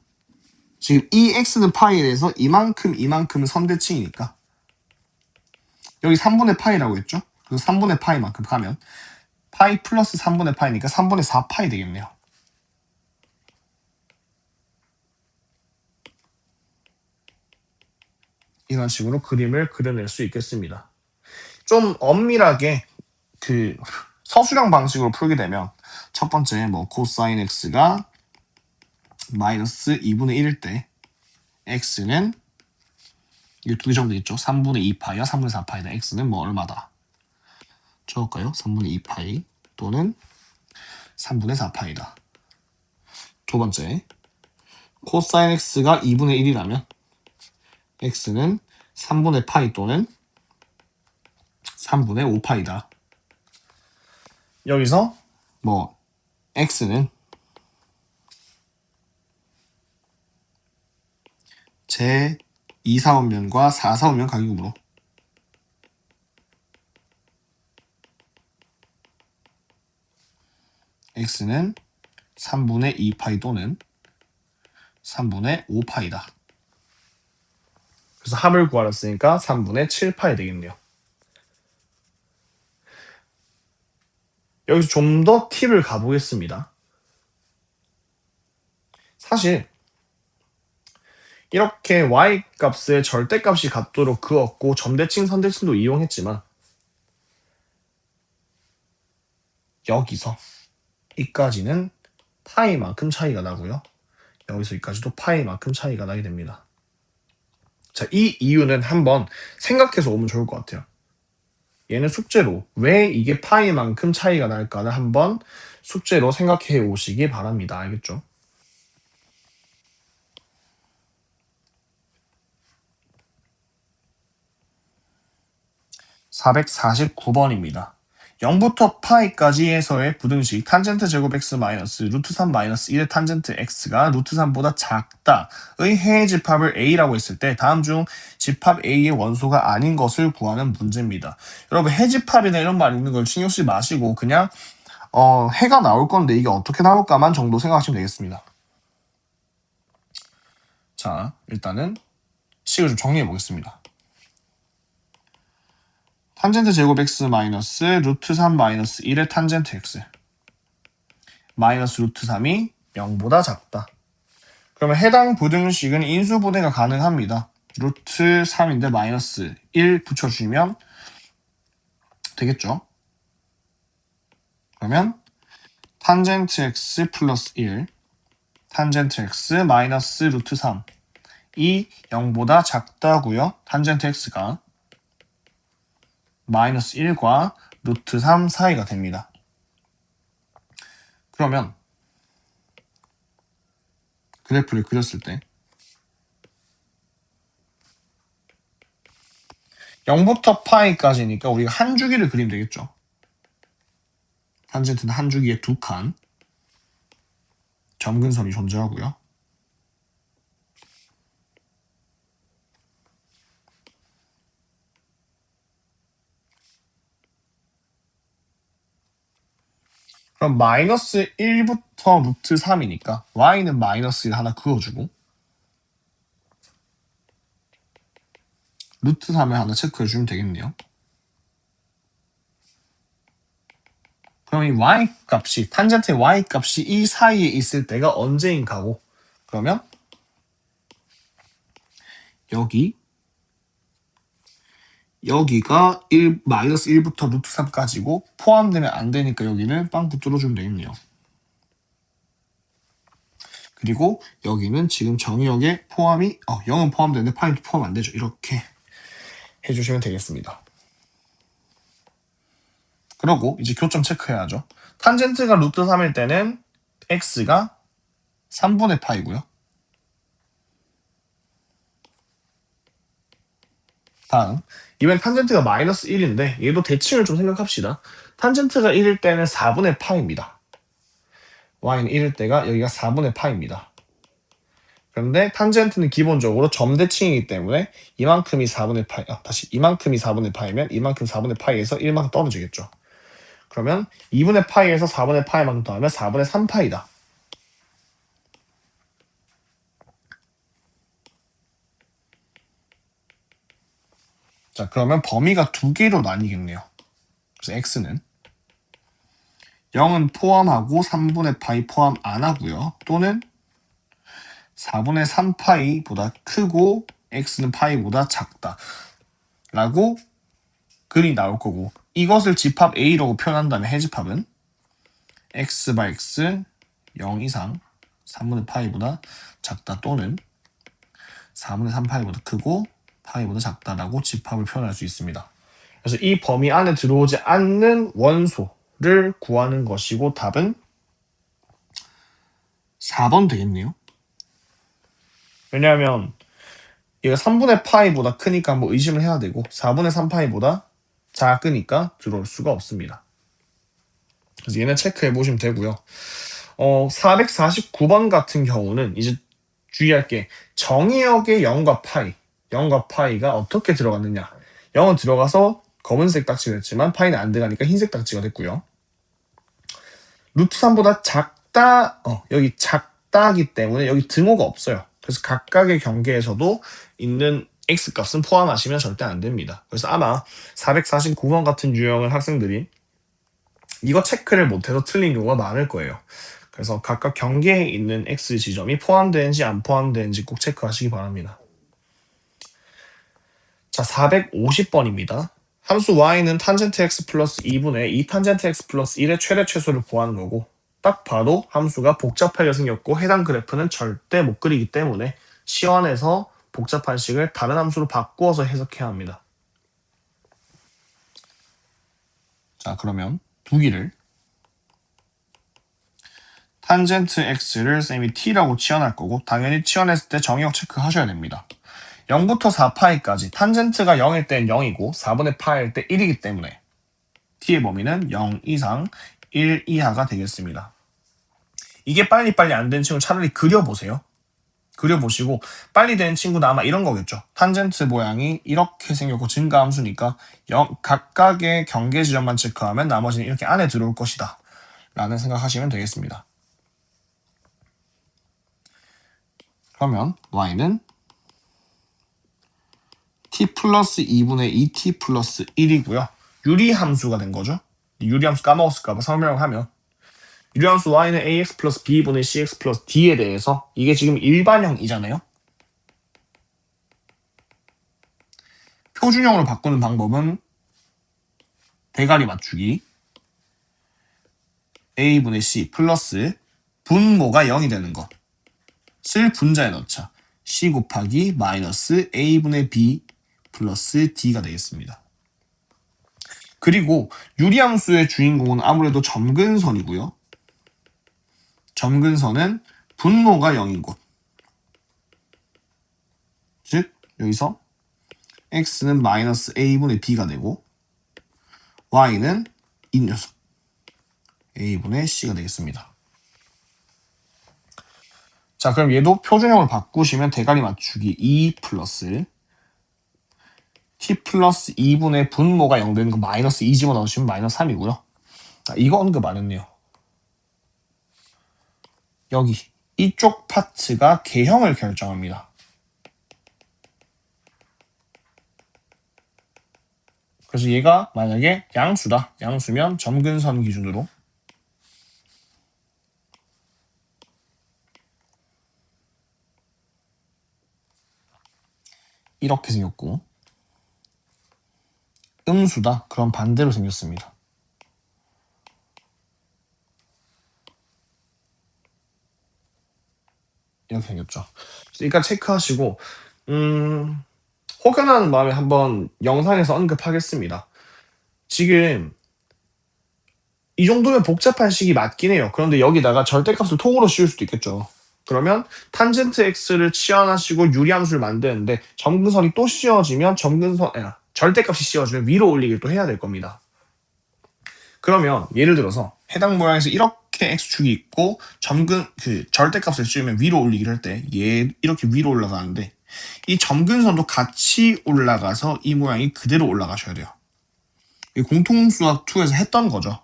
지금 이 x는 파이에 대해서 이만큼은 선대칭이니까 여기 3분의 파이라고 했죠? 그래서 3분의 파이만큼 가면 파이 플러스 3분의 파이니까 3분의 4파이 되겠네요. 이런 식으로 그림을 그려낼 수 있겠습니다. 좀 엄밀하게 그 서술형 방식으로 풀게 되면 첫 번째 뭐 코사인 x가 마이너스 2분의 1일 때 x는 이게 두 개 정도 있죠. 3분의 2파이와 3분의 4파이다. x는 뭐 얼마다? 적을까요? 3분의 2파이 또는 3분의 4파이다. 두 번째, 코사인 x가 2분의 1이라면 x는 3분의 파이 또는 3분의 5파이다. 여기서 뭐 x는 제 2사원면과 4사원면 가격으로 x는 3분의 2파이 또는 3분의 5파이다. 그래서 합을 구하라 쓰니까 3분의 7파이 되겠네요. 여기서 좀 더 팁을 가보겠습니다. 사실 이렇게 y 값의 절대값이 같도록 그었고 점대칭, 선대칭도 이용했지만 여기서 이까지는 파이만큼 차이가 나고요. 여기서 이까지도 파이만큼 차이가 나게 됩니다. 자, 이 이유는 한번 생각해서 오면 좋을 것 같아요. 얘는 숙제로 왜 이게 파이만큼 차이가 날까를 한번 숙제로 생각해 오시기 바랍니다. 알겠죠? (449번입니다) 0부터 파이까지에서의 부등식 탄젠트 제곱 x 마이너스 루트 3 마이너스 1의 탄젠트 x가 루트 3보다 작다의 해의 집합을 a라고 했을 때 다음 중 집합 a의 원소가 아닌 것을 구하는 문제입니다. 여러분 해집합이나 이런 말 있는 걸 신경 쓰지 마시고 그냥 해가 나올 건데 이게 어떻게 나올까만 정도 생각하시면 되겠습니다. 자, 일단은 식을 좀 정리해 보겠습니다. 탄젠트 제곱 x 마이너스 루트 3 마이너스 1의 탄젠트 x 마이너스 루트 3이 0보다 작다. 그러면 해당 부등식은 인수분해가 가능합니다. 루트 3인데 마이너스 1 붙여주면 되겠죠. 그러면 탄젠트 x 플러스 1 탄젠트 x 마이너스 루트 3이 0보다 작다고요. 탄젠트 x가 마이너스 1과 루트 3 사이가 됩니다. 그러면 그래프를 그렸을 때 0부터 파이까지니까 우리가 한 주기를 그리면 되겠죠. 탄젠트는 한 주기에 두 칸 점근선이 존재하고요. 그럼 마이너스 1부터 루트 3이니까 y는 마이너스 1 하나 그어주고 루트 3을 하나 체크해주면 되겠네요. 그럼 이 y값이 탄젠트의 y값이 이 사이에 있을 때가 언제인가고 그러면 여기가 마이너스 1부터 루트 3까지고 포함되면 안 되니까 여기는 빵꾸 뚫어주면 되겠네요. 그리고 여기는 지금 정의역에 포함이 0은 포함되는데 파이도 포함 안 되죠. 이렇게 해주시면 되겠습니다. 그리고 이제 교점 체크해야죠. 탄젠트가 루트 3일 때는 x가 3분의 파이고요. 다음 이번엔 탄젠트가 마이너스 1인데 얘도 대칭을 좀 생각합시다. 탄젠트가 1일 때는 4분의 파입니다. y는 1일 때가 여기가 4분의 파입니다. 그런데 탄젠트는 기본적으로 점대칭이기 때문에 이만큼이 4분의 파이 이만큼이 4분의 파이면 이만큼 4분의 파이에서 1만큼 떨어지겠죠. 그러면 2분의 파이에서 4분의 파이만큼 더하면 4분의 3파이다. 자, 그러면 범위가 두 개로 나뉘겠네요. 그래서 x는 0은 포함하고 3분의 파이 포함 안 하고요. 또는 4분의 3파이보다 크고 x는 파이보다 작다 라고 글이 나올 거고, 이것을 집합 a라고 표현한다면 해집합은 x 바 x 0 이상 3분의 파이보다 작다 또는 4분의 3파이보다 크고 파이보다 작다라고 집합을 표현할 수 있습니다. 그래서 이 범위 안에 들어오지 않는 원소를 구하는 것이고, 답은 4번 되겠네요. 왜냐하면 얘가 3분의 파이보다 크니까 뭐 의심을 해야 되고 4분의 3파이보다 작으니까 들어올 수가 없습니다. 그래서 얘는 체크해 보시면 되고요. 449번 같은 경우는 이제 주의할 게 정의역의 0과 파이가 어떻게 들어갔느냐. 0은 들어가서 검은색 딱지가 됐지만 파이는 안 들어가니까 흰색 딱지가 됐고요. 루트 3보다 작다, 여기 작다기 때문에 여기 등호가 없어요. 그래서 각각의 경계에서도 있는 x값은 포함하시면 절대 안 됩니다. 그래서 아마 449번 같은 유형을 학생들이 이거 체크를 못해서 틀린 경우가 많을 거예요. 그래서 각각 경계에 있는 x 지점이 포함되는지 안 포함되는지 꼭 체크하시기 바랍니다. 자, 450번입니다. 함수 y는 탄젠트 x 플러스 2분의 2 탄젠트 x 플러스 1의 최대 최소를 구하는 거고, 딱 봐도 함수가 복잡하게 생겼고 해당 그래프는 절대 못 그리기 때문에 시원해서 복잡한 식을 다른 함수로 바꾸어서 해석해야 합니다. 자, 그러면 두기를 탄젠트 x를 쌤이 t라고 치환할 거고, 당연히 치환했을 때 정의역 체크하셔야 됩니다. 0부터 4파이까지 탄젠트가 0일 땐 0이고 4분의 파일 때 1이기 때문에 t의 범위는 0 이상 1 이하가 되겠습니다. 이게 빨리빨리 안 되는 친구 차라리 그려보세요. 그려보시고 빨리 되는 친구는 아마 이런 거겠죠. 탄젠트 모양이 이렇게 생겼고 증가함수니까 각각의 경계 지점만 체크하면 나머지는 이렇게 안에 들어올 것이다 라는 생각하시면 되겠습니다. 그러면 y는 t 플러스 2분의 2t 플러스 1이고요. 유리함수가 된 거죠. 유리함수 까먹었을까봐 설명을 하면, 유리함수 y는 ax 플러스 b분의 cx 플러스 d에 대해서 이게 지금 일반형이잖아요. 표준형으로 바꾸는 방법은 대가리 맞추기 a분의 c 플러스 분모가 0이 되는 것을 분자에 넣자. c 곱하기 마이너스 a분의 b 플러스 d가 되겠습니다. 그리고 유리함수의 주인공은 아무래도 점근선이고요. 점근선은 분모가 0인 곳. 즉 여기서 x는 마이너스 a분의 b가 되고 y는 이 녀석 a분의 c가 되겠습니다. 자, 그럼 얘도 표준형을 바꾸시면 대가리 맞추기 2 플러스 t 플러스 2분의 분모가 0 되는 거 마이너스 2 집어넣으시면 마이너스 3이고요. 이거 언급 안 했네요. 여기 이쪽 파트가 개형을 결정합니다. 그래서 얘가 만약에 양수다. 양수면 점근선 기준으로 이렇게 생겼고, 음수다. 그럼 반대로 생겼습니다. 이렇게 생겼죠. 그러니까 체크하시고 혹여나는 마음에 한번 영상에서 언급하겠습니다. 지금 이 정도면 복잡한 식이 맞긴 해요. 그런데 여기다가 절대값을 통으로 씌울 수도 있겠죠. 그러면 탄젠트 x를 치환하시고 유리함수를 만드는데 점근선이 또 씌워지면 절대값이 씌워지면 위로 올리기를 또 해야 될 겁니다. 그러면 예를 들어서 해당 모양에서 이렇게 x축이 있고 절대값을 씌우면 위로 올리기를 할 때 얘 이렇게 위로 올라가는데 이 점근선도 같이 올라가서 이 모양이 그대로 올라가셔야 돼요. 공통수학 2에서 했던 거죠.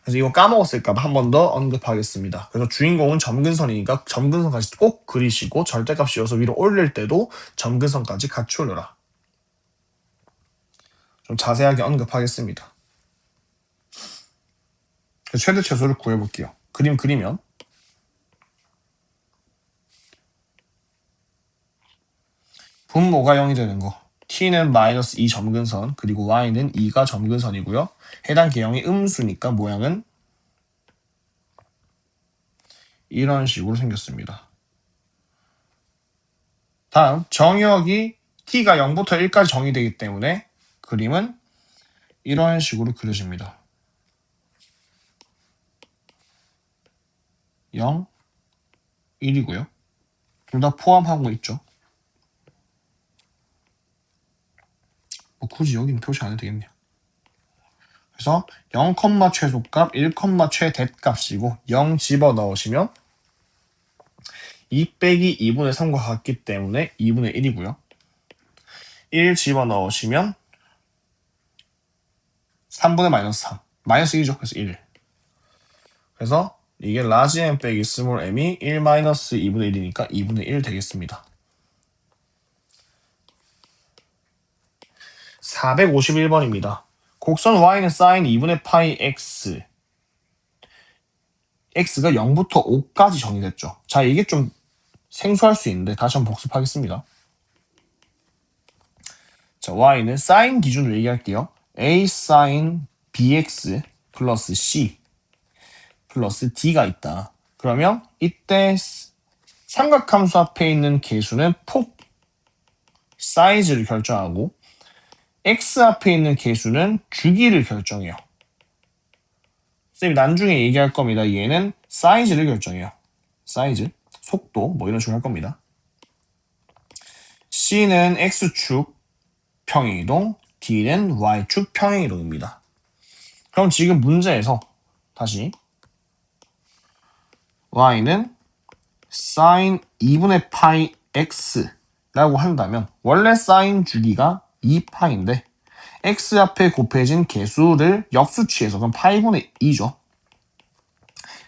그래서 이거 까먹었을까봐 한 번 더 언급하겠습니다. 그래서 주인공은 점근선이니까 점근선까지 꼭 그리시고 절대값 씌워서 위로 올릴 때도 점근선까지 같이 올려라. 좀 자세하게 언급하겠습니다. 최대 최소를 구해볼게요. 그림 그리면 분모가 0이 되는 거, t는 마이너스 2 점근선, 그리고 y는 2가 점근선이고요. 해당 개형이 음수니까 모양은 이런 식으로 생겼습니다. 다음, 정역이 t가 0부터 1까지 정의되기 때문에 그림은 이런 식으로 그려집니다. 0, 1이고요. 둘 다 포함하고 있죠. 뭐 굳이 여기는 표시 안 해도 되겠네요. 그래서 0, 최소값, 1, 최대값이고 0 집어넣으시면 2 빼기 2분의 3과 같기 때문에 2분의 1이고요. 1 집어넣으시면 3분의 마이너스 3. 마이너스 1이죠. 그래서 1. 그래서 이게 라지 m 빼기 스몰 m이 1 마이너스 2분의 1이니까 2분의 1 되겠습니다. 451번입니다. 곡선 y는 sin 2분의 파이 x. x가 0부터 5까지 정의됐죠. 자, 이게 좀 생소할 수 있는데 다시 한번 복습하겠습니다. 자, y는 sin 기준으로 얘기할게요. a sin bx 플러스 c 플러스 d가 있다. 그러면 이때 삼각함수 앞에 있는 개수는 폭, 사이즈를 결정하고 x 앞에 있는 개수는 주기를 결정해요. 쌤이 나중에 얘기할 겁니다. 얘는 사이즈를 결정해요. 사이즈, 속도 뭐 이런 식으로 할 겁니다. c는 x축 평행이동, d는 y축 평행이동입니다. 그럼 지금 문제에서 다시 y는 sin 2분의 파이 x라고 한다면 원래 sin 주기가 2파인데 x 앞에 곱해진 개수를 역수취해서 그럼 파이분의 2죠.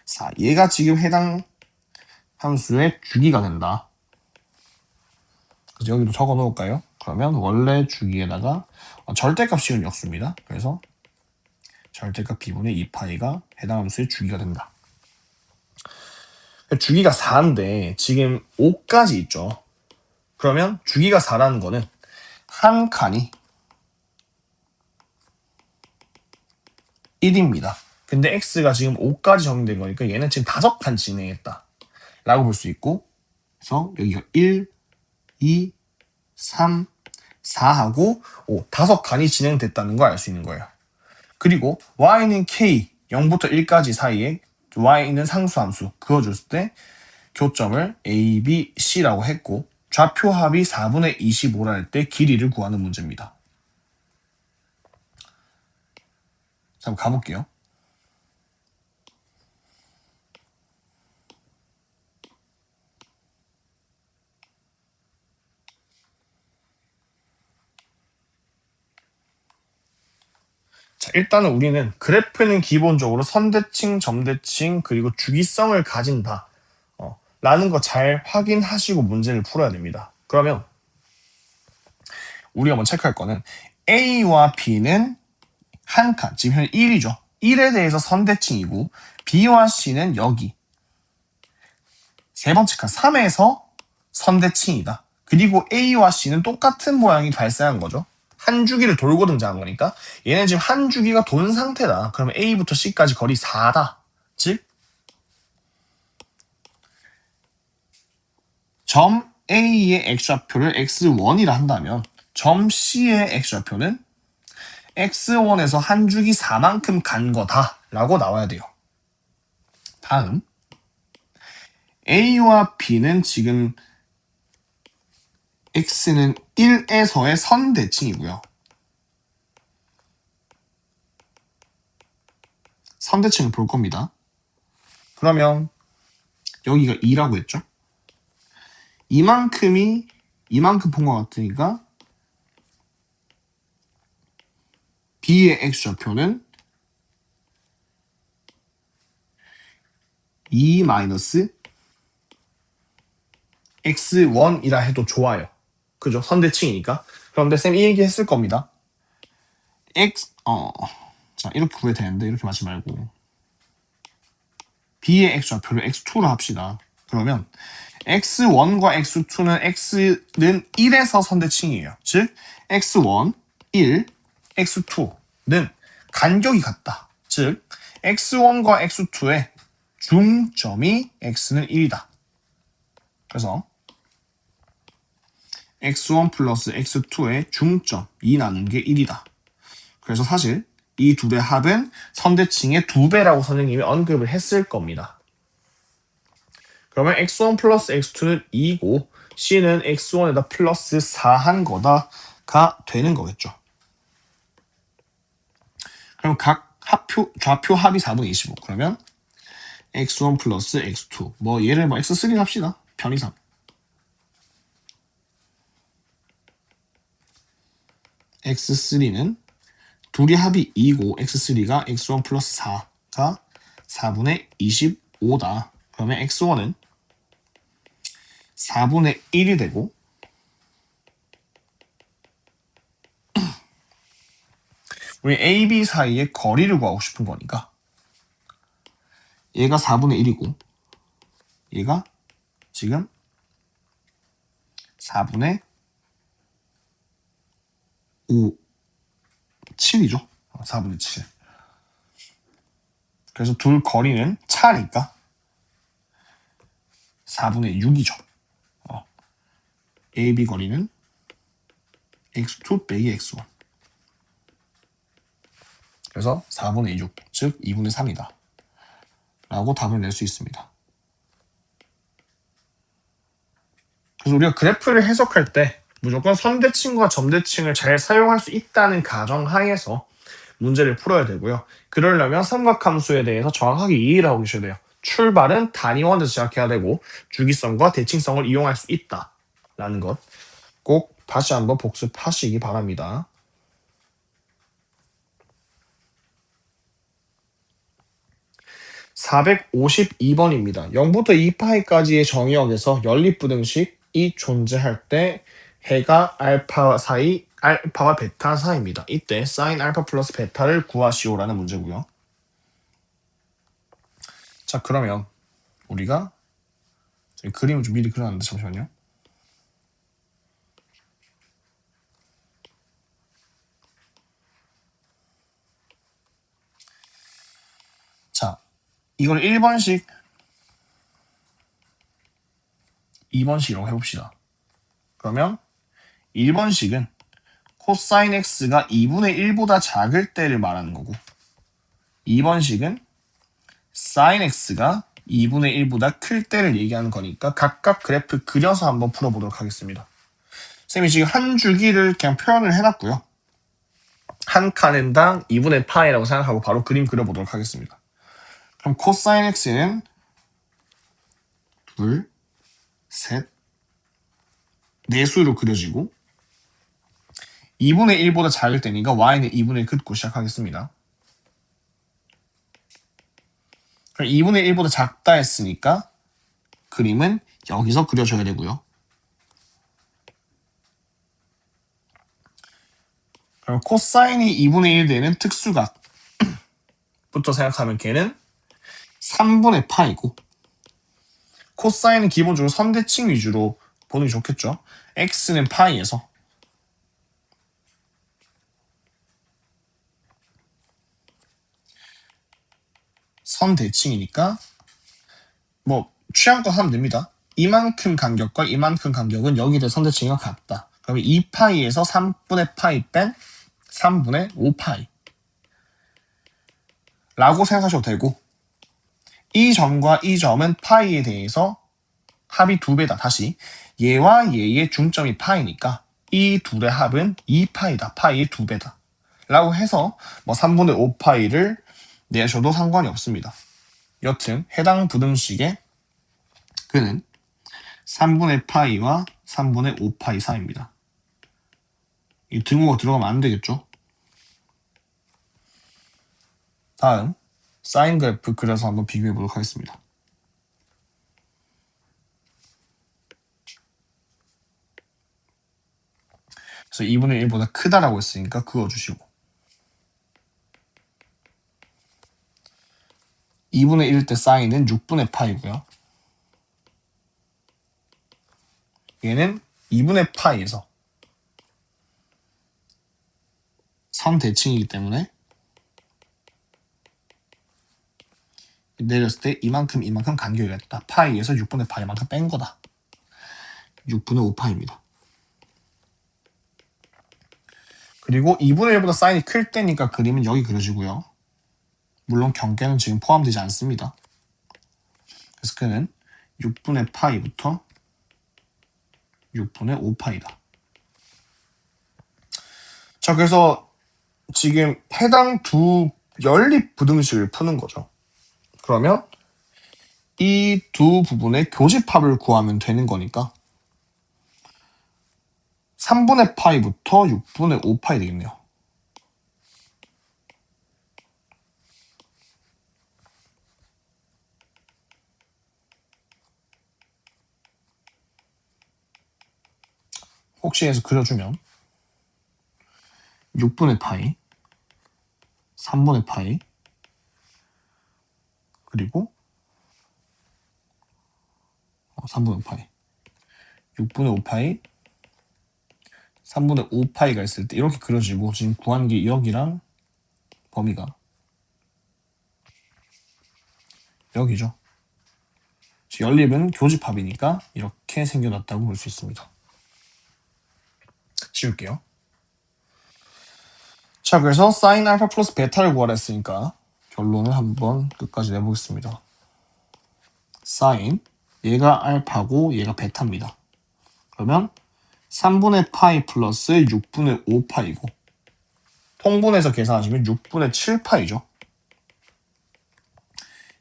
자, 얘가 지금 해당 함수의 주기가 된다. 그래서 여기도 적어 놓을까요? 그러면 원래 주기에다가 절대값 씌운 역수입니다. 그래서 절대값 b분의 2파이가 해당 함수의 주기가 된다. 주기가 4인데 지금 5까지 있죠. 그러면 주기가 4라는 거는 한 칸이 1입니다. 근데 x가 지금 5까지 정의된 거니까 얘는 지금 5칸 진행했다 라고 볼 수 있고, 그래서 여기가 1, 2, 3, 4하고 5, 5칸이 진행됐다는 걸 알 수 있는 거예요. 그리고 y는 k, 0부터 1까지 사이에 y는 상수함수 그어줬을 때 교점을 a, b, c라고 했고 좌표 합이 4분의 25라 할 때 길이를 구하는 문제입니다. 자, 한번 가볼게요. 자, 일단은 우리는 그래프는 기본적으로 선대칭, 점대칭, 그리고 주기성을 가진다 라는 거 잘 확인하시고 문제를 풀어야 됩니다. 그러면 우리가 먼저 체크할 거는 A와 B는 한 칸, 지금 현 1이죠. 1에 대해서 선대칭이고 B와 C는 여기 세 번째 칸 3에서 선대칭이다. 그리고 A와 C는 똑같은 모양이 발생한 거죠. 한 주기를 돌고 등장한 거니까 얘는 지금 한 주기가 돈 상태다. 그러면 A부터 C까지 거리 4다. 즉 점 A의 x좌표를 x1이라 한다면 점 C의 x좌표는 x1에서 한 주기 4만큼 간 거다 라고 나와야 돼요. 다음 A와 B는 지금 x는 1에서의 선대칭이고요. 선대칭을 볼 겁니다. 그러면 여기가 2라고 했죠? 이만큼 본 것 같으니까 B의 x좌표는 2 마이너스 x1이라 해도 좋아요. 그죠? 선대칭이니까. 그런데 쌤 이 얘기 했을 겁니다. 자, 이렇게 구해야 되는데, 이렇게 맞지 말고. B의 x좌표를 x2로 합시다. 그러면, x1과 x2는 x는 1에서 선대칭이에요. 즉, x1, 1, x2는 간격이 같다. 즉, x1과 x2의 중점이 x는 1이다. 그래서, x1 플러스 x2의 중점, 2 나눈 게 1이다. 그래서 사실 이 둘의 합은 선대칭의 2배라고 선생님이 언급을 했을 겁니다. 그러면 x1 플러스 x2는 2고 c는 x1에다 플러스 4 한 거다가 되는 거겠죠. 그럼 각 좌표 합이 4분의 25. 그러면 x1 플러스 x2 뭐 얘를 뭐 x3 합시다. 편의상. x3는 둘이 합이 2고 x3가 x1 플러스 4가 4분의 25다. 그러면 x1은 4분의 1이 되고 우리 A, B 사이의 거리를 구하고 싶은 거니까 얘가 4분의 1이고 얘가 지금 4분의 5, 7이죠. 4분의 7. 그래서 둘 거리는 차니까 4분의 6이죠. AB 거리는 x2 빼기 x1. 그래서 4분의 6, 즉 2분의 3이다. 라고 답을 낼 수 있습니다. 그래서 우리가 그래프를 해석할 때 무조건 선대칭과 점대칭을 잘 사용할 수 있다는 가정하에서 문제를 풀어야 되고요. 그러려면 삼각함수에 대해서 정확하게 이해를 하고 계셔야 돼요. 출발은 단위원에서 시작해야 되고 주기성과 대칭성을 이용할 수 있다라는 것 꼭 다시 한번 복습하시기 바랍니다. (452번입니다) 0부터 2파이까지의 정의역에서 연립부등식이 존재할 때 해가 알파와 베타 사이입니다. 이때 사인 알파 플러스 베타를 구하시오라는 문제고요. 자, 그러면 우리가 그림을 좀 미리 그려놨는데 잠시만요. 자, 이걸 1번식, 2번식이라고 해봅시다. 그러면 1번식은 코사인 x가 2분의 1보다 작을 때를 말하는 거고 2번식은 사인 x가 2분의 1보다 클 때를 얘기하는 거니까 각각 그래프 그려서 한번 풀어보도록 하겠습니다. 쌤이 지금 한 주기를 그냥 표현을 해놨고요. 한 칸은당 2분의 파이라고 생각하고 바로 그림 그려보도록 하겠습니다. 그럼 코사인 x는 둘, 셋, 네 수로 그려지고 2분의 1보다 작을 때니까 y는 2분의 1 긋고 시작하겠습니다. 그럼 2분의 1보다 작다 했으니까 그림은 여기서 그려줘야 되고요. 그럼 코사인이 2분의 1 되는 특수각부터 생각하면 걔는 3분의 파이고 코사인은 기본적으로 선대칭 위주로 보는 게 좋겠죠. x는 파이에서 선대칭이니까 뭐 취향껏 하면 됩니다. 이만큼 간격과 이만큼 간격은 여기에 대해 선대칭과 같다. 그러면 2파이에서 3분의 파이 뺀 3분의 5파이 라고 생각하셔도 되고 이 점과 이 점은 파이에 대해서 합이 2배다. 다시 얘와 얘의 중점이 파이니까 이 둘의 합은 2파이다. 파이의 2배다. 라고 해서 뭐 3분의 5파이를 내셔도 상관이 없습니다. 여튼 해당 부등식의 그는 3분의 파이와 3분의 5파이 사이입니다. 이 등호가 들어가면 안 되겠죠? 다음 사인 그래프 그려서 한번 비교해 보도록 하겠습니다. 그래서 2분의 1보다 크다라고 했으니까 그어주시고 2분의 1일 때 사인은 6분의 파이고요. 얘는 2분의 파이에서 선대칭이기 때문에 내렸을 때 이만큼 간격이 있다. 파이에서 6분의 파이만큼 뺀 거다. 6분의 5파이입니다. 그리고 2분의 1보다 사인이 클 때니까 그림은 여기 그려지고요. 물론 경계는 지금 포함되지 않습니다. 그래서 그는 6분의 파이부터 6분의 5파이다. 자, 그래서 지금 해당 두 연립 부등식을 푸는 거죠. 그러면 이 두 부분의 교집합을 구하면 되는 거니까 3분의 파이부터 6분의 5파이 되겠네요. 혹시 해서 그려주면 6분의 파이, 3분의 파이, 그리고 3분의 파이, 6분의 5파이, 3분의 5파이가 있을 때 이렇게 그려지고 지금 구한 게 여기랑 범위가 여기죠. 연립은 교집합이니까 이렇게 생겨났다고 볼 수 있습니다. 지울게요. 자, 그래서 사인 알파 플러스 베타를 구하라 했으니까 결론을 한번 끝까지 내보겠습니다. 사인, 얘가 알파고 얘가 베타입니다. 그러면 3분의 파이 플러스 6분의 5파이고 통분해서 계산하시면 6분의 7파이죠.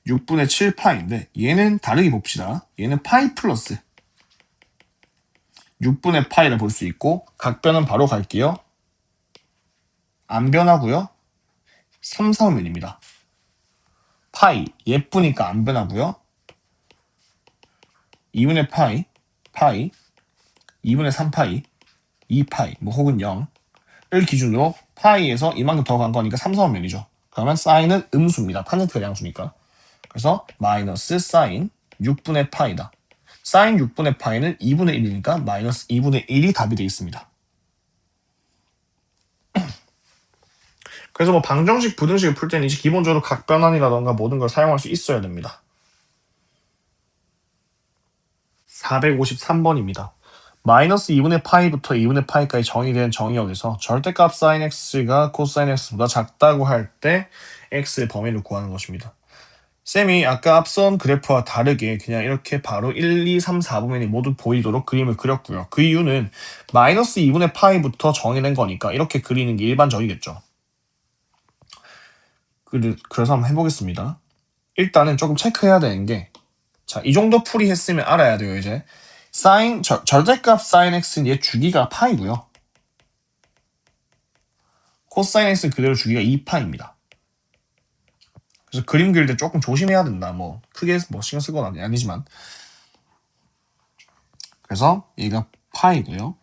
6분의 7파인데 얘는 다르게 봅시다. 얘는 파이 플러스 6분의 파이를 볼 수 있고 각변은 바로 갈게요. 안 변하고요. 3, 4분면입니다. 파이 예쁘니까 안 변하고요. 2분의 파이, 2분의 3파이, 2파이 뭐 혹은 0을 기준으로 파이에서 이만큼 더 간 거니까 3, 4분면이죠. 그러면 사인은 음수입니다. 탄젠트가 양수니까. 그래서 마이너스 사인 6분의 파이다. 사인 6분의 파이는 2분의 1이니까 마이너스 2분의 1이 답이 되어 있습니다. 그래서 뭐 방정식, 부등식을 풀 때는 이제 기본적으로 각변환이라던가 모든 걸 사용할 수 있어야 됩니다. 453번입니다. 마이너스 2분의 파이부터 2분의 파이까지 정의된 정의역에서 절대값 sin x가 코사인 x보다 작다고 할 때 x의 범위를 구하는 것입니다. 쌤이 아까 앞선 그래프와 다르게 그냥 이렇게 바로 1, 2, 3, 4부면이 모두 보이도록 그림을 그렸고요. 그 이유는 마이너스 2분의 파이부터 정의된 거니까 이렇게 그리는 게 일반적이겠죠. 그래서 한번 해보겠습니다. 일단은 조금 체크해야 되는 게 자, 이 정도 풀이 했으면 알아야 돼요, 이제. 절대값 sin x는 얘 주기가 파이고요. 코사인 x는 그대로 주기가 2파입니다. 그래서 그림 그릴 때 조금 조심해야 된다. 뭐 크게 뭐 신경 쓸 건 아니지만. 그래서 얘가 파이고요.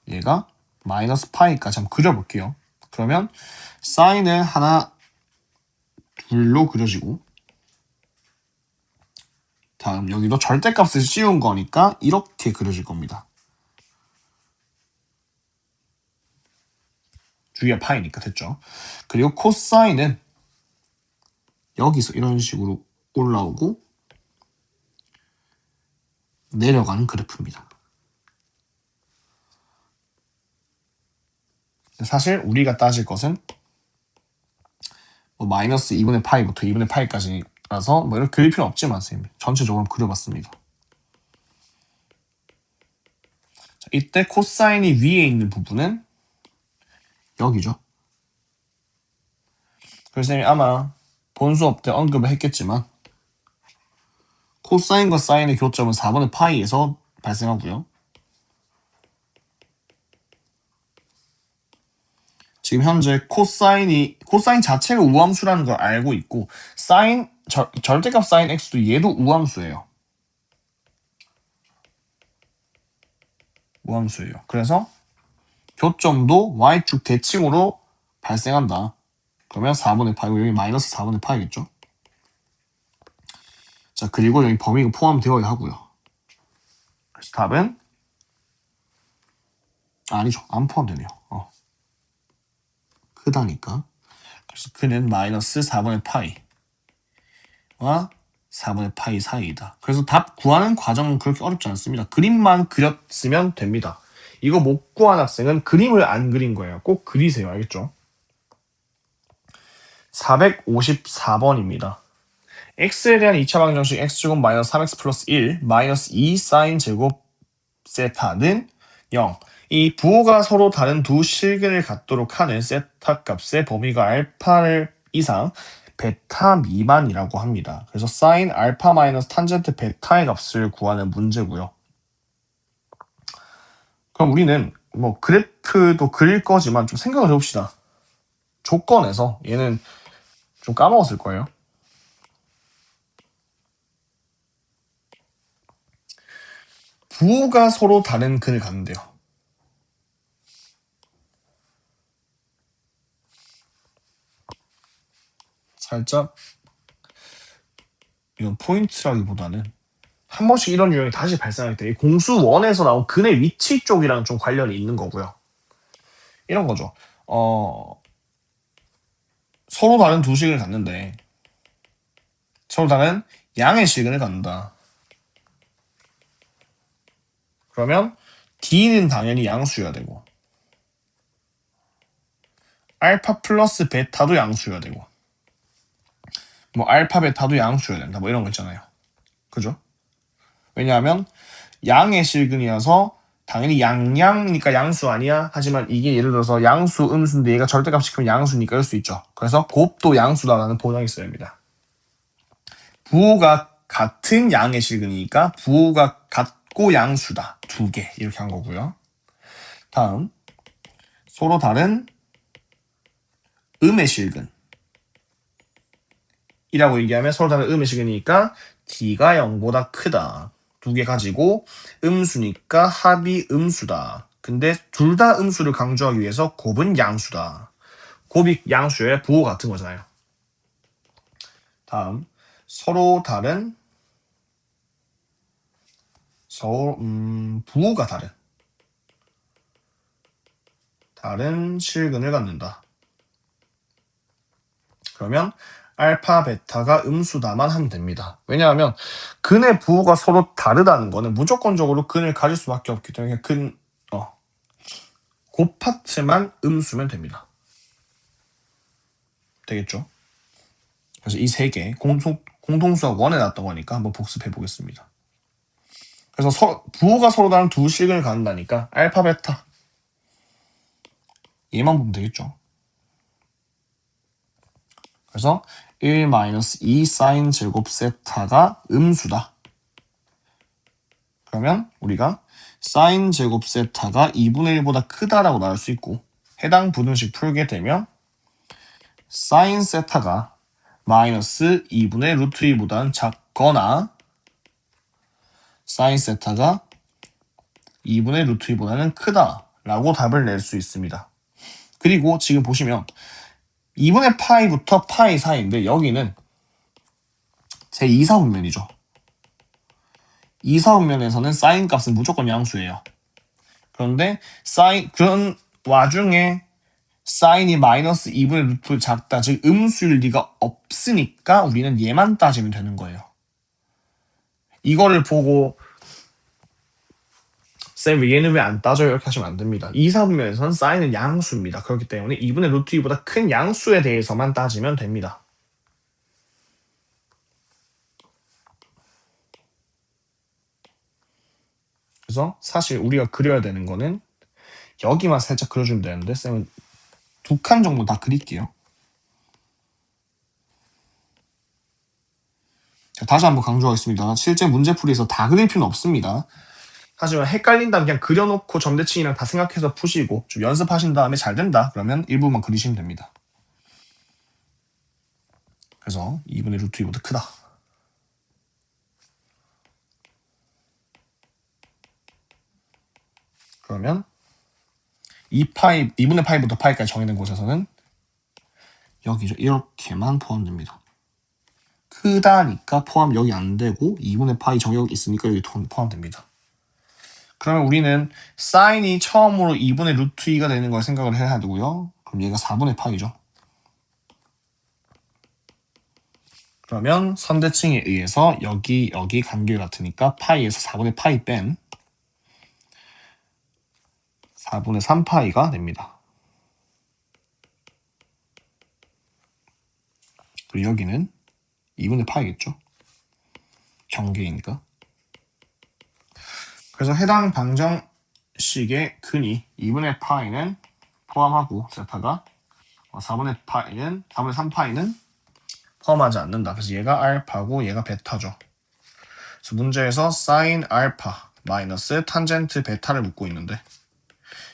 얘가 마이너스 파이까지 한번 그려볼게요. 그러면 사인을 하나, 둘로 그려지고 다음 여기도 절대값을 씌운 거니까 이렇게 그려질 겁니다. 주기가 파이니까 됐죠. 그리고 코사인은 여기서 이런 식으로 올라오고 내려가는 그래프입니다. 사실 우리가 따질 것은 뭐 마이너스 2분의 파이부터 2분의 파이까지라서 뭐 이렇게 그릴 필요는 없지만 선생님 전체적으로 그려봤습니다. 자, 이때 코사인이 위에 있는 부분은 여기죠. 그래서 선생님이 아마 본 수업 때 언급을 했겠지만 코사인과 사인의 교점은 4분의 파이에서 발생하고요. 지금 현재 코사인 자체가 우함수라는 걸 알고 있고 절대값 사인 x도 얘도 우함수예요. 우함수예요. 그래서 교점도 y축 대칭으로 발생한다. 그러면 4분의 파이고 여기 마이너스 4분의 파이겠죠. 자, 그리고 여기 범위가 포함되어야 하고요. 그래서 답은 아니죠. 안 포함되네요. 크다니까. 그래서 그는 마이너스 4분의 파이와 4분의 파이 사이이다. 그래서 답 구하는 과정은 그렇게 어렵지 않습니다. 그림만 그렸으면 됩니다. 이거 못 구한 학생은 그림을 안 그린 거예요. 꼭 그리세요. 알겠죠? 454번입니다. x에 대한 2차 방정식 x제곱 마이너스 3x 플러스 1 마이너스 2 사인 제곱 세타는 0. 이 부호가 서로 다른 두 실근을 갖도록 하는 세타 값의 범위가 알파 이상 베타 미만이라고 합니다. 그래서 사인 알파 마이너스 탄젠트 베타의 값을 구하는 문제고요. 그럼 우리는 뭐 그래프도 그릴 거지만 좀 생각을 해봅시다. 조건에서 얘는 좀 까먹었을 거예요. 부호가 서로 다른 근을 갖는데요. 살짝 이건 포인트라기보다는 한 번씩 이런 유형이 다시 발생할 때 공수 1에서 나온 근의 위치 쪽이랑 좀 관련이 있는 거고요. 이런 거죠. 서로 다른 두 식을 갖는데 서로 다른 양의 식을 갖는다. 그러면 D는 당연히 양수여야 되고 알파 플러스 베타도 양수여야 되고 뭐 알파 베타도 양수여야 된다. 뭐 이런 거 있잖아요. 그죠? 왜냐하면 양의 실근이어서 당연히 양양이니까 양수 아니야? 하지만 이게 예를 들어서 양수 음수인데 얘가 절대값 시키면 양수니까 이럴 수 있죠. 그래서 곱도 양수다라는 보장이 있어야 합니다. 부호가 같은 양의 실근이니까 부호가 같고 양수다. 2개 이렇게 한 거고요. 다음 서로 다른 음의 실근 이라고 얘기하면 서로 다른 음의 실근이니까 D가 0보다 크다. 2개 가지고 음수니까 합이 음수다. 근데 둘 다 음수를 강조하기 위해서 곱은 양수다. 곱이 양수여야 부호 같은 거잖아요. 다음 서로 다른 부호가 다른 실근을 갖는다. 그러면 알파 베타가 음수다만 하면 됩니다. 왜냐하면 근의 부호가 서로 다르다는 거는 무조건적으로 근을 가질 수밖에 없기 때문에 곱파트만 음수면 됩니다. 되겠죠? 그래서 이 세 개 공통수학 1에 나왔던 거니까 한번 복습해 보겠습니다. 그래서 부호가 서로 다른 두 실근을 갖는다니까 알파 베타 얘만 보면 되겠죠. 그래서 1-2 사인 제곱 세타가 음수다. 그러면 우리가 사인 제곱 세타가 2분의 1보다 크다라고 나올 수 있고 해당 부등식 풀게 되면 사인 세타가 마이너스 2분의 루트 2보다는 작거나 사인 세타가 2분의 루트 2보다는 크다라고 답을 낼 수 있습니다. 그리고 지금 보시면 2분의 파이부터 파이 사이인데 여기는 제 2사분면이죠. 2사분면에서는 사인 값은 무조건 양수예요. 그런데 그런 와중에 사인이 마이너스 2분의 루트 작다, 즉 음수일 리가 없으니까 우리는 얘만 따지면 되는 거예요. 이거를 보고 쌤 얘는 왜 안 따져요? 이렇게 하시면 안 됩니다. 2사분면에서는 사인은 양수입니다. 그렇기 때문에 2분의 루트 2보다 큰 양수에 대해서만 따지면 됩니다. 그래서 사실 우리가 그려야 되는 거는 여기만 살짝 그려주면 되는데 쌤은 2칸 정도 다 그릴게요. 자, 다시 한번 강조하겠습니다. 실제 문제풀이에서 다 그릴 필요는 없습니다. 하지만 헷갈린다면 그냥 그려놓고 점대칭이랑 다 생각해서 푸시고 좀 연습하신 다음에 잘 된다 그러면 일부만 그리시면 됩니다. 그래서 2분의 루트 2보다 크다. 그러면 2분의 파이부터 파이까지 정해진 곳에서는 여기죠. 이렇게만 포함됩니다. 크다니까 포함 여기 안 되고 2분의 파이 정역 있으니까 여기 포함됩니다. 그러면 우리는 사인이 처음으로 2분의 루트 2가 되는 걸 생각을 해야 되고요. 그럼 얘가 4분의 파이죠. 그러면 선대칭에 의해서 여기 간길 같으니까 파이에서 4분의 파이 뺀 4분의 3파이가 됩니다. 그리고 여기는 2분의 파이겠죠. 경계이니까. 그래서 해당 방정식의 근이 2분의 파이는 포함하고 세타가 4분의 3파이는 포함하지 않는다. 그래서 얘가 알파고 얘가 베타죠. 그래서 문제에서 사인 알파 마이너스 탄젠트 베타를 묻고 있는데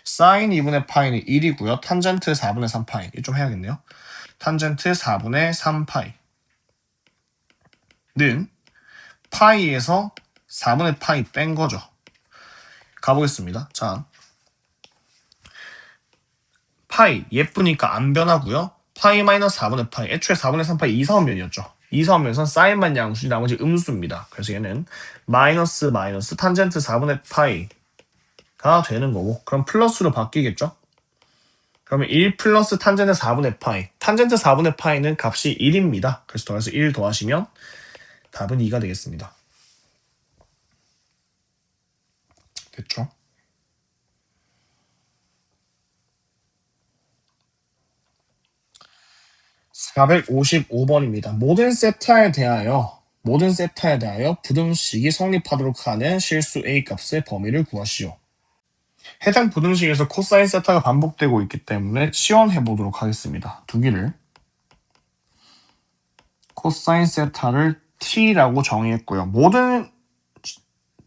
사인 2분의 파이는 1이고요. 탄젠트 4분의 3파이. 이거 좀 해야겠네요. 탄젠트 4분의 3파이는 파이에서 4분의 파이 뺀 거죠. 가보겠습니다. 자, 파이 예쁘니까 안 변하고요. 파이 마이너스 4분의 파이. 애초에 4분의 3파이 이사원면이었죠. 이사원면에서는 사인만 양수지 나머지 음수입니다. 그래서 얘는 마이너스 탄젠트 4분의 파이가 되는 거고 그럼 플러스로 바뀌겠죠. 그러면 1 플러스 탄젠트 4분의 파이. 탄젠트 4분의 파이는 값이 1입니다. 그래서 더해서 1 더하시면 답은 2가 되겠습니다. 됐죠? (455번입니다) 모든 세타에 대하여 부등식이 성립하도록 하는 실수 A 값의 범위를 구하시오. 해당 부등식에서 코사인 세타가 반복되고 있기 때문에 치환해 보도록 하겠습니다. 두 개를 코사인 세타를 t라고 정의했고요. 모든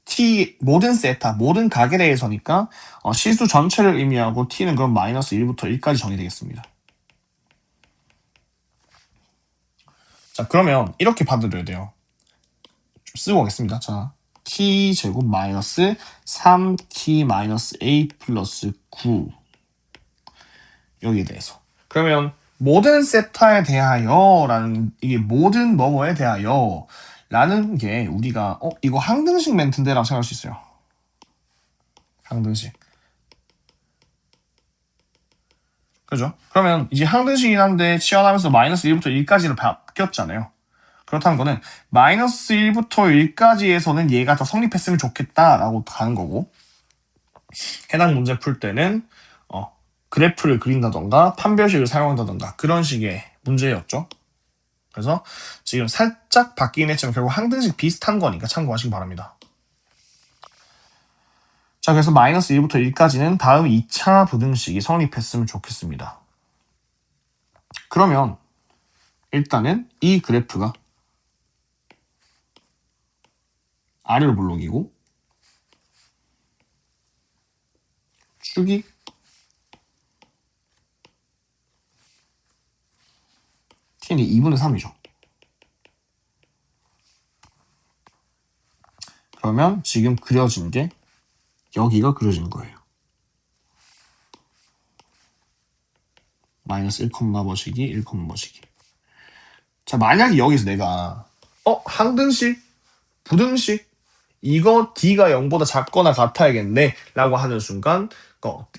세타, 모든 각에 대해서니까 실수 전체를 의미하고 t는 그럼 마이너스 1부터 1까지 정의되겠습니다. 자, 그러면 이렇게 받아들여야 돼요. 좀 쓰고 오겠습니다. 자, t제곱 마이너스 3t 마이너스 a 플러스 9 여기에 대해서. 그러면 모든 세타에 대하여 라는 이게 모든 뭐뭐에 대하여 라는 게 우리가 이거 항등식 멘트인데 라고 생각할 수 있어요. 항등식. 그죠? 그러면 이제 항등식이긴 한데 치환하면서 마이너스 1부터 1까지로 바뀌었잖아요. 그렇다는 거는 마이너스 1부터 1까지에서는 얘가 더 성립했으면 좋겠다라고 가는 거고 해당 문제 풀 때는 그래프를 그린다던가 판별식을 사용한다던가 그런 식의 문제였죠. 그래서 지금 살짝 바뀌긴 했지만 결국 항등식 비슷한 거니까 참고하시기 바랍니다. 자, 그래서 마이너스 1부터 1까지는 다음 2차 부등식이 성립했으면 좋겠습니다. 그러면 일단은 이 그래프가 아래로 볼록이고 축이 t는 2분의 3이죠. 그러면 지금 그려진 게 여기가 그려진 거예요. 마이너스 1, 뭐시기, 1, 뭐시기. 자, 만약에 여기서 내가 항등식, 부등식 이거 d가 0보다 작거나 같아야겠네 라고 하는 순간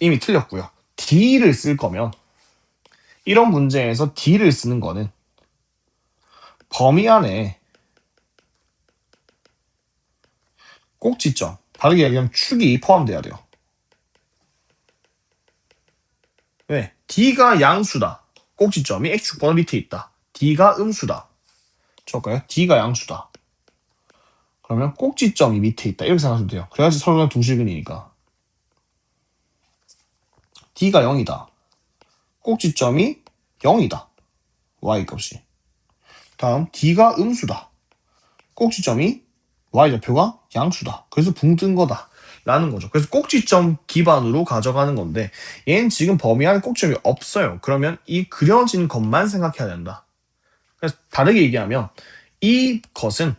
이미 틀렸고요. d를 쓸 거면 이런 문제에서 d를 쓰는 거는 범위 안에 꼭지점, 다르게 얘기하면 축이 포함돼야 돼요. 왜? d가 양수다. 꼭지점이 x축보다 밑에 있다. d가 음수다. 저까요? d가 양수다. 그러면 꼭지점이 밑에 있다. 이렇게 생각하시면 돼요. 그래야지 서로가 동실근이니까. d가 0이다. 꼭지점이 0이다. y 값이. 다음 d가 음수다. 꼭지점이 y좌표가 양수다. 그래서 붕 뜬 거다. 라는 거죠. 그래서 꼭지점 기반으로 가져가는 건데 얘는 지금 범위 안에 꼭지점이 없어요. 그러면 이 그려진 것만 생각해야 된다. 그래서 다르게 얘기하면 이것은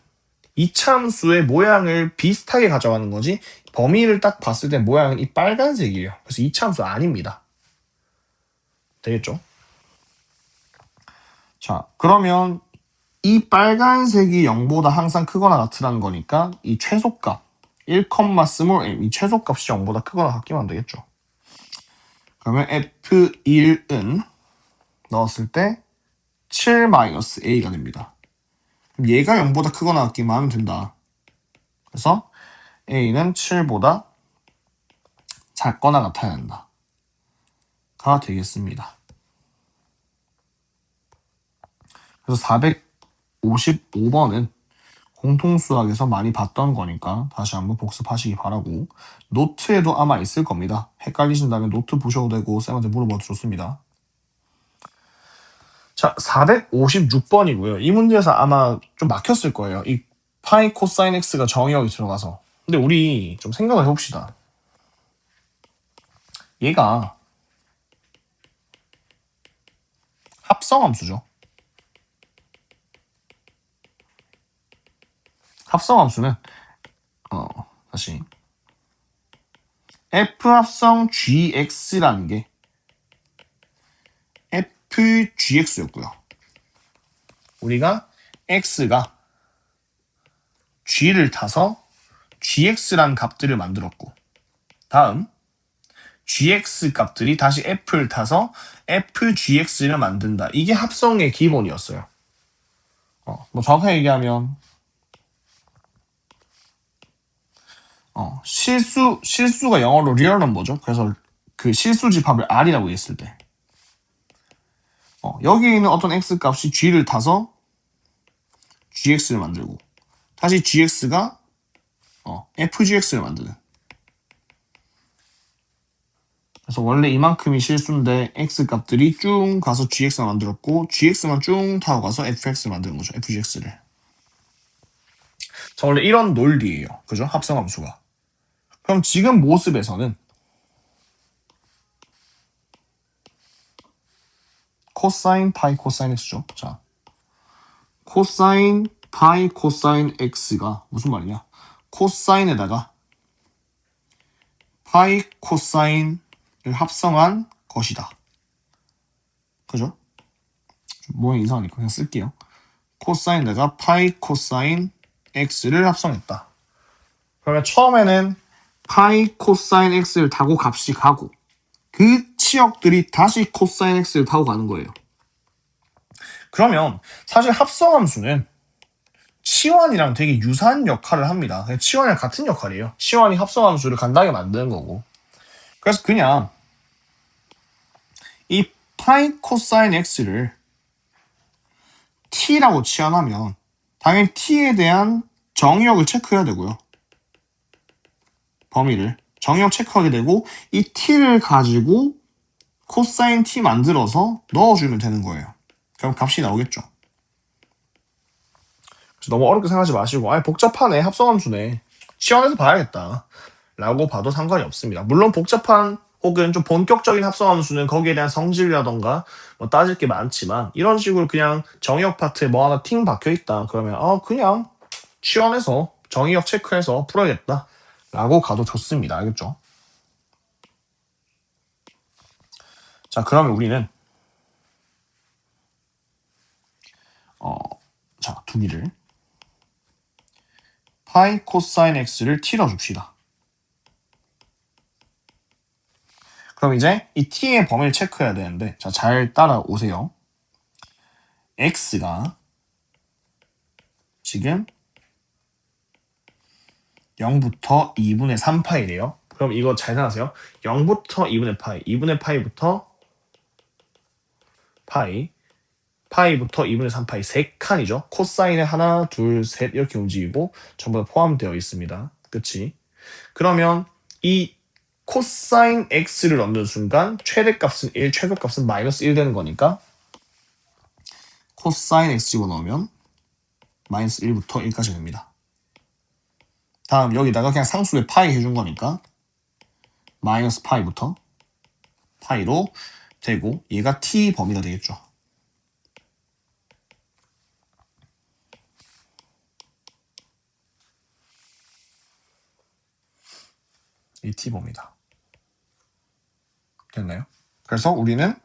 이차함수의 모양을 비슷하게 가져가는 거지 범위를 딱 봤을 때 모양은 이 빨간색이에요. 그래서 이차함수 아닙니다. 되겠죠? 자, 그러면 이 빨간색이 0보다 항상 크거나 같으라는 거니까 이 최소값 1, small m 이 최소값이 0보다 크거나 같기만 하면 되겠죠. 그러면 F1은 넣었을 때 7-A가 됩니다. 그럼 얘가 0보다 크거나 같기만 하면 된다. 그래서 A는 7보다 작거나 같아야 된다. 가 되겠습니다. 그래서 455번은 공통수학에서 많이 봤던 거니까 다시 한번 복습하시기 바라고, 노트에도 아마 있을 겁니다. 헷갈리신다면 노트 보셔도 되고 쌤한테 물어봐도 좋습니다. 자, 456번이고요. 이 문제에서 아마 좀 막혔을 거예요. 이 파이 코사인 x가 정의역이 들어가서. 근데 우리 좀 생각을 해봅시다. 얘가 합성함수죠. 합성함수는 다시 f 합성 gx라는 게 fgx였고요. 우리가 x가 g를 타서 gx라는 값들을 만들었고, 다음 gx 값들이 다시 f를 타서 fgx를 만든다. 이게 합성의 기본이었어요. 뭐 정확하게 얘기하면 실수가 영어로 real number죠. 그래서 그 실수 집합을 r이라고 했을 때 여기 있는 어떤 x 값이 g를 타서 gx를 만들고 다시 gx가 fgx를 만드는. 그래서 원래 이만큼이 실수인데 x 값들이 쭉 가서 gx만 만들었고 gx만 쭉 타고 가서 fx를 만드는 거죠. fgx를. 자, 원래 이런 논리예요. 그죠? 합성함수가. 그럼 지금 모습에서는 코사인 파이 코사인 x죠. 자, 코사인 파이 코사인 x가 무슨 말이냐? 코사인에다가 파이 코사인을 합성한 것이다. 그죠? 모양이 이상하니까 그냥 쓸게요. 코사인에다가 파이 코사인 x를 합성했다. 그러면 처음에는 파이 코사인 x를 타고 값이 가고 그 치역들이 다시 코사인 x를 타고 가는 거예요. 그러면 사실 합성함수는 치환이랑 되게 유사한 역할을 합니다. 치환이랑 같은 역할이에요. 치환이 합성함수를 간단하게 만드는 거고. 그래서 그냥 이 파이 코사인 x를 t라고 치환하면 당연히 t에 대한 정의역을 체크해야 되고요. 범위를 정의역 체크하게 되고 이 t를 가지고 코사인 t 만들어서 넣어주면 되는 거예요. 그럼 값이 나오겠죠. 그래서 너무 어렵게 생각하지 마시고 복잡하네, 합성함수네, 치환해서 봐야겠다 라고 봐도 상관이 없습니다. 물론 복잡한 혹은 좀 본격적인 합성함수는 거기에 대한 성질이라던가 뭐 따질 게 많지만 이런 식으로 그냥 정의역 파트에 뭐 하나 팅 박혀있다 그러면 그냥 치환해서 정의역 체크해서 풀어야겠다 라고 가도 좋습니다. 알겠죠? 자, 그러면 우리는 두기를 파이 코사인 x를 t로 줍시다. 그럼 이제 이 t의 범위를 체크해야 되는데, 자, 잘 따라오세요. x가 지금 0부터 2분의 3파이래요. 그럼 이거 잘 생각하세요. 0부터 2분의 파이, 2분의 파이부터 파이, 파이부터 2분의 3파이 3칸이죠. 코사인에 하나, 둘, 셋 이렇게 움직이고 전부 다 포함되어 있습니다. 그치? 그러면 이 코사인 x를 넣는 순간 최대값은 1, 최소값은 마이너스 1 되는 거니까 코사인 x 집어넣으면 마이너스 1부터 1까지 됩니다. 다음 여기다가 그냥 상수의 파이 해준 거니까 마이너스 파이부터 파이로 되고 얘가 t 범위가 되겠죠. 이 t 범위다. 됐나요? 그래서 우리는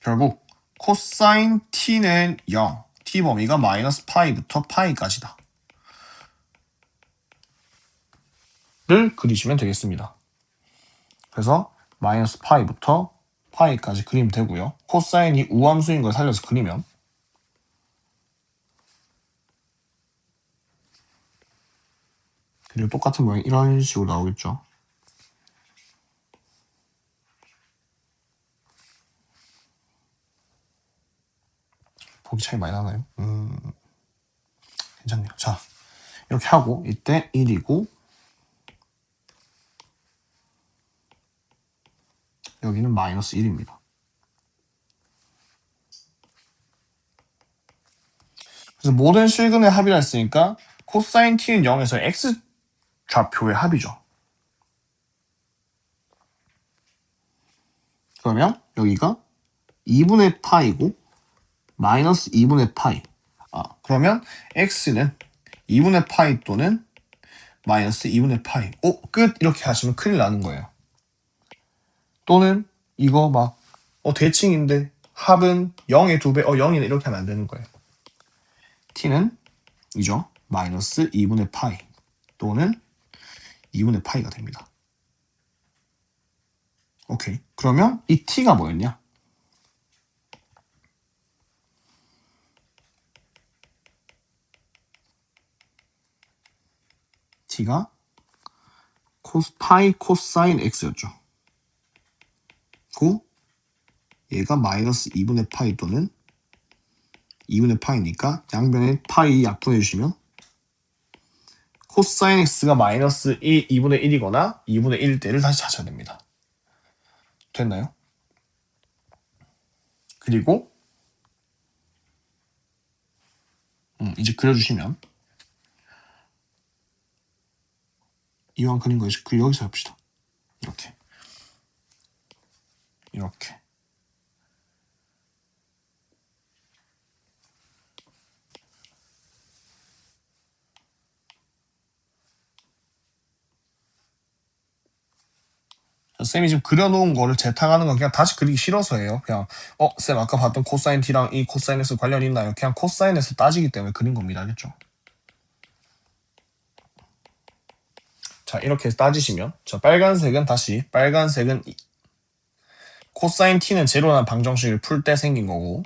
결국 코사인 t는 0, t 범위가 마이너스 파이부터 파이까지다 를 그리시면 되겠습니다. 그래서 마이너스 파이부터 파이까지 그리면 되고요. 코사인이 우함수인 걸 살려서 그리면 그리고 똑같은 모양 이런 식으로 나오겠죠. 보기 차이 많이 나나요? 괜찮네요. 자, 이렇게 하고 이때 1이고 여기는 마이너스 1입니다. 그래서 모든 실근의 합이라 했으니까 코사인 t는 0에서 x 좌표의 합이죠. 그러면 여기가 2분의 파이고 마이너스 2분의 파이. 그러면 x는 2분의 파이 또는 마이너스 2분의 파이. 끝! 이렇게 하시면 큰일 나는 거예요. 또는 이거 막 대칭인데 합은 0의 2배, 0이네 이렇게 하면 안 되는 거예요. t는 이죠. 마이너스 2분의 파이 또는 2분의 파이가 됩니다. 오케이. 그러면 이 t가 뭐였냐? t가 파이 코사인 x였죠. 고 얘가 마이너스 2분의 파이 또는 2분의 파이니까 양변에 파이 약분해 주시면 코사인 x가 마이너스 2분의 1이거나 2분의 1일 때를 다시 찾아야 됩니다. 됐나요? 그리고 이제 그려주시면 이왕 그린 거 여기서 해봅시다. 이렇게 쌤이 지금 그려놓은 거를 재탕하는 건 그냥 다시 그리기 싫어서예요. 그냥 쌤 아까 봤던 코사인 t랑 이 코사인 x 관련이 있나요? 그냥 코사인 x 따지기 때문에 그린 겁니다. 알겠죠? 자, 이렇게 따지시면 자, 빨간색은 코사인 t는 제로라는 방정식을 풀 때 생긴 거고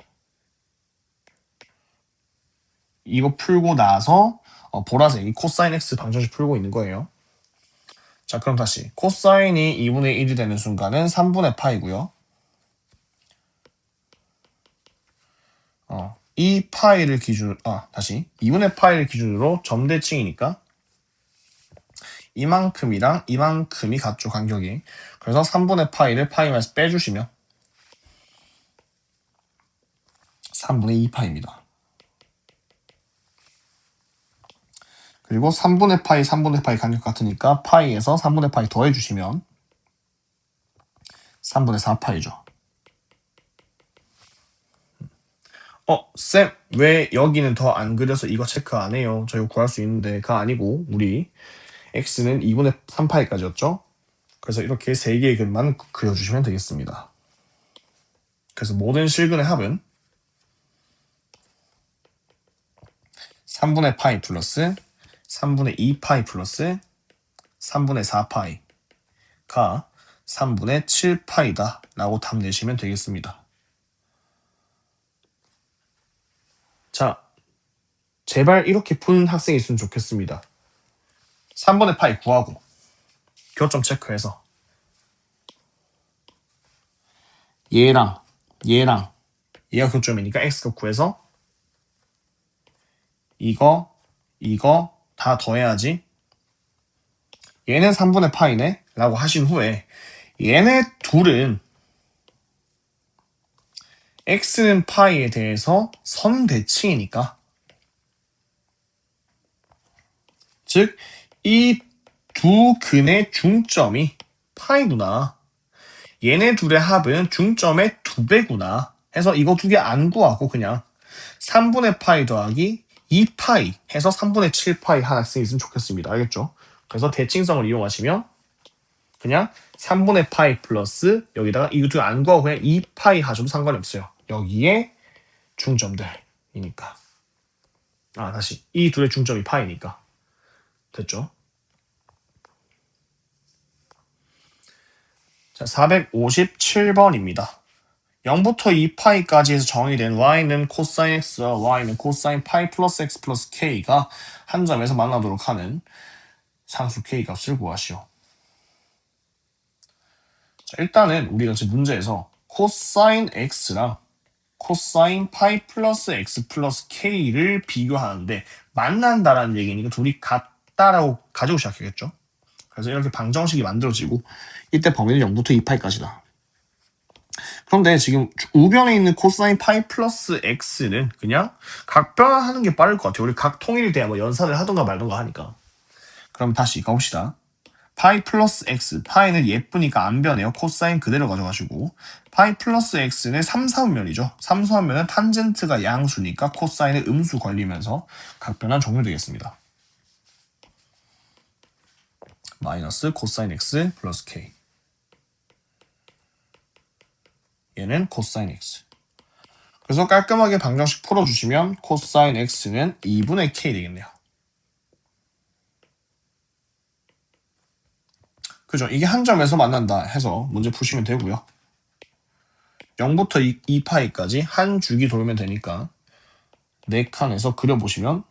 이거 풀고 나서 보라색이 코사인 x 방정식 풀고 있는 거예요. 자, 그럼 다시 코사인이 2분의 1이 되는 순간은 3분의 파이고요. 이 파이를 기준 다시 2분의 파이를 기준으로 점대칭이니까 이만큼이랑 이만큼이 같죠, 간격이. 그래서 3분의 파이를 파이마에서 빼주시면 3분의 2파입니다. 그리고 3분의 파이 간격 같으니까 파이에서 3분의 파이 더해주시면 3분의 4파이죠. 쌤, 왜 여기는 더 안 그려서 이거 체크 안 해요? 저 이거 구할 수 있는데. 그거 아니고, 우리 x는 2분의 3파이까지였죠? 그래서 이렇게 3개의 근만 그려주시면 되겠습니다. 그래서 모든 실근의 합은 3분의 파이 플러스 3분의 2파이 플러스 3분의 4파이가 3분의 7파이다 라고 답 내시면 되겠습니다. 자, 제발 이렇게 푸는 학생이 있으면 좋겠습니다. 3분의 파이 구하고 교점 체크해서 얘가 교점이니까 x가 9에서 이거 다 더해야지 얘는 3분의 파이네 라고 하신 후에 얘네 둘은 x는 파이에 대해서 선대칭이니까 즉 이 두 근의 중점이 파이구나. 얘네 둘의 합은 중점의 2배구나 해서 이거 2개 안 구하고 그냥 3분의 파이 더하기 2파이 해서 3분의 7파이 하나 쓰있으면 좋겠습니다. 알겠죠? 그래서 대칭성을 이용하시면 그냥 3분의 파이 플러스 여기다가 이거 2개 안 구하고 그냥 2파이 하셔도 상관이 없어요. 여기에 중점들이니까. 다시 이 둘의 중점이 파이니까. 됐죠? 자, 457번입니다. 0부터 2파이까지 해서 정의된 y는 코사인 x와 y는 코사인 파이 플러스 x 플러스 k가 한 점에서 만나도록 하는 상수 k 값을 구하시오. 자, 일단은 우리가 지금 문제에서 코사인 x랑 코사인 파이 플러스 x 플러스 k를 비교하는데 만난다라는 얘기니까 둘이 같다라고 가지고 시작하겠죠. 그래서 이렇게 방정식이 만들어지고 이때 범위는 0부터 2파이까지다. 그런데 지금 우변에 있는 코사인 파이 플러스 x는 그냥 각변하는 게 빠를 것 같아요. 우리 각 통일에 대한 뭐 연산을 하던가 말던가 하니까. 그럼 다시 가봅시다. 파이 플러스 x, 파이는 예쁘니까 안 변해요. 코사인 그대로 가져가시고 파이 플러스 x는 3사분면이죠. 3사분면은 탄젠트가 양수니까 코사인은 음수 걸리면서 각변환 종료되겠습니다. 마이너스 코사인 x 플러스 k. 얘는 코사인 x. 그래서 깔끔하게 방정식 풀어주시면 코사인 x는 2분의 k 되겠네요. 그죠? 이게 한 점에서 만난다 해서 문제 푸시면 되고요. 0부터 2파이까지 한 주기 돌면 되니까 4칸에서 그려보시면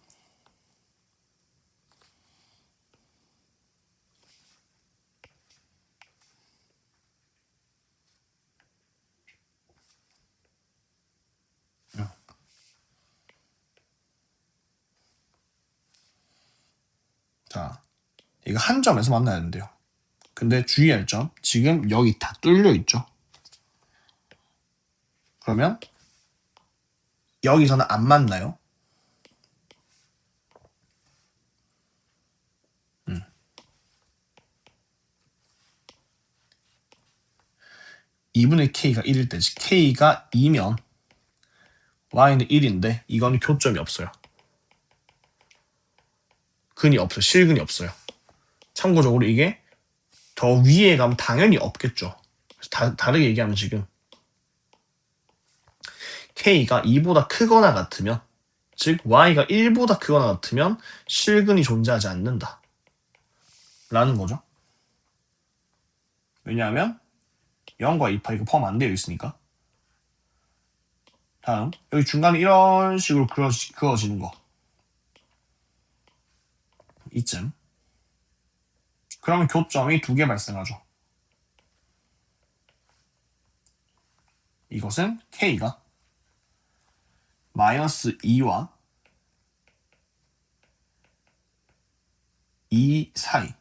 자, 이거 한 점에서 만나야 되는데요. 근데 주의할 점, 지금 여기 다 뚫려 있죠. 그러면 여기서는 안 만나요. 2분의 k가 1일 때, 즉 k가 2면 y는 1인데 이거는 교점이 없어요. 근이 없어요. 실근이 없어요. 참고적으로 이게 더 위에 가면 당연히 없겠죠. 다르게 얘기하면 지금 k가 2보다 크거나 같으면, 즉 y가 1보다 크거나 같으면 실근이 존재하지 않는다 라는 거죠. 왜냐하면 0과 2파이가 포함 안 되어 있으니까. 다음, 여기 중간에 이런 식으로 그어지는 거, 이쯤. 그러면 교점이 2개 발생하죠. 이것은 k가 마이너스 2와 2 사이,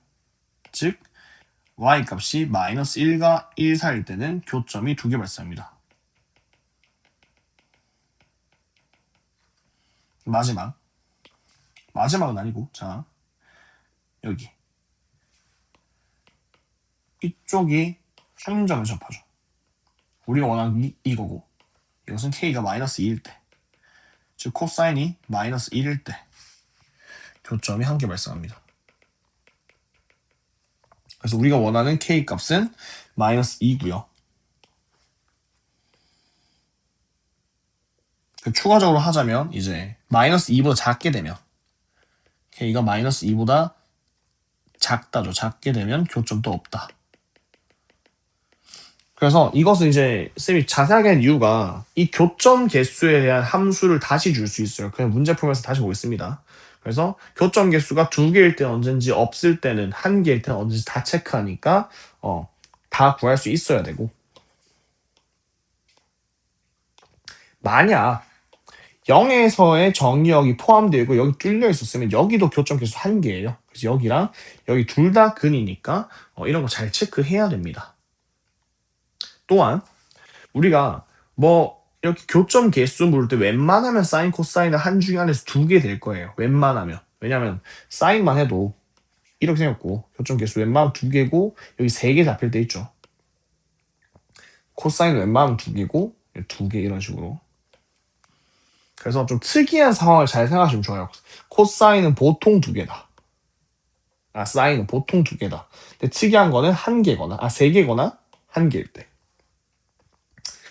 즉 y 값이 마이너스 1과 1 사이일 때는 교점이 2개 발생합니다. 마지막은 아니고, 자, 여기 이쪽이 평점에 접하죠. 우리가 원하는 이거고, 이것은 k가 마이너스 2일 때, 즉 코사인이 마이너스 1일 때 교점이 한 개 발생합니다. 그래서 우리가 원하는 k 값은 마이너스 2고요. 추가적으로 하자면 이제 마이너스 2보다 작게 되면, k가 마이너스 2보다 작다죠. 작게 되면 교점도 없다. 그래서 이것은 이제 쌤이 자세하게 한 이유가 이 교점 개수에 대한 함수를 다시 줄 수 있어요. 그냥 문제 풀면서 다시 보겠습니다. 그래서 교점 개수가 2개일 때는 언제인지, 없을 때는 1개일 때는 언제인지 다 체크하니까 다 구할 수 있어야 되고, 만약 0에서의 정의역이 포함되어 있고 여기 뚫려 있었으면 여기도 교점 개수 1개예요. 그래서 여기랑 여기 둘 다 근이니까 이런 거 잘 체크해야 됩니다. 또한 우리가 뭐 이렇게 교점 개수 물을 때 웬만하면 사인 코사인은 한 중 안에서 2개 될 거예요. 웬만하면. 왜냐면 사인만 해도 이렇게 생겼고 교점 개수 웬만하면 2개고 여기 3개 잡힐 때 있죠. 코사인은 웬만하면 2개고 2개 이런 식으로. 그래서 좀 특이한 상황을 잘 생각하시면 좋아요. 코사인은 보통 2개다. 사인은 보통 2개다. 근데 특이한 거는 1개거나 3개거나 1개일 때.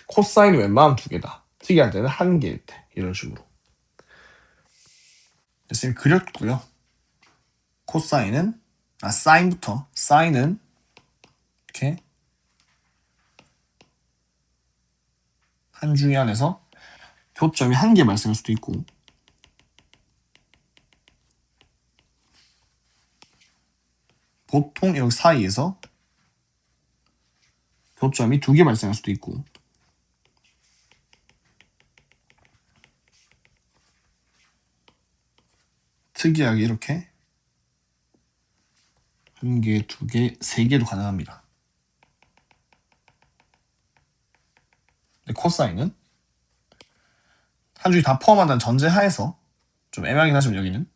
코사인은 웬만하면 2개다. 특이할 때는 한 개일 때 이런 식으로. 쌤이 그렸고요. 코사인은 사인부터 사인은 이렇게 한 중위 안에서 교점이 한 개 발생할 수도 있고 보통 여기 사이에서 교점이 두 개 발생할 수도 있고 특이하게 이렇게 한 개, 두 개, 세 개도 가능합니다. 근데 코사인은 한 줄이 다 포함한다는 전제하에서 좀 애매하긴 하지만 여기는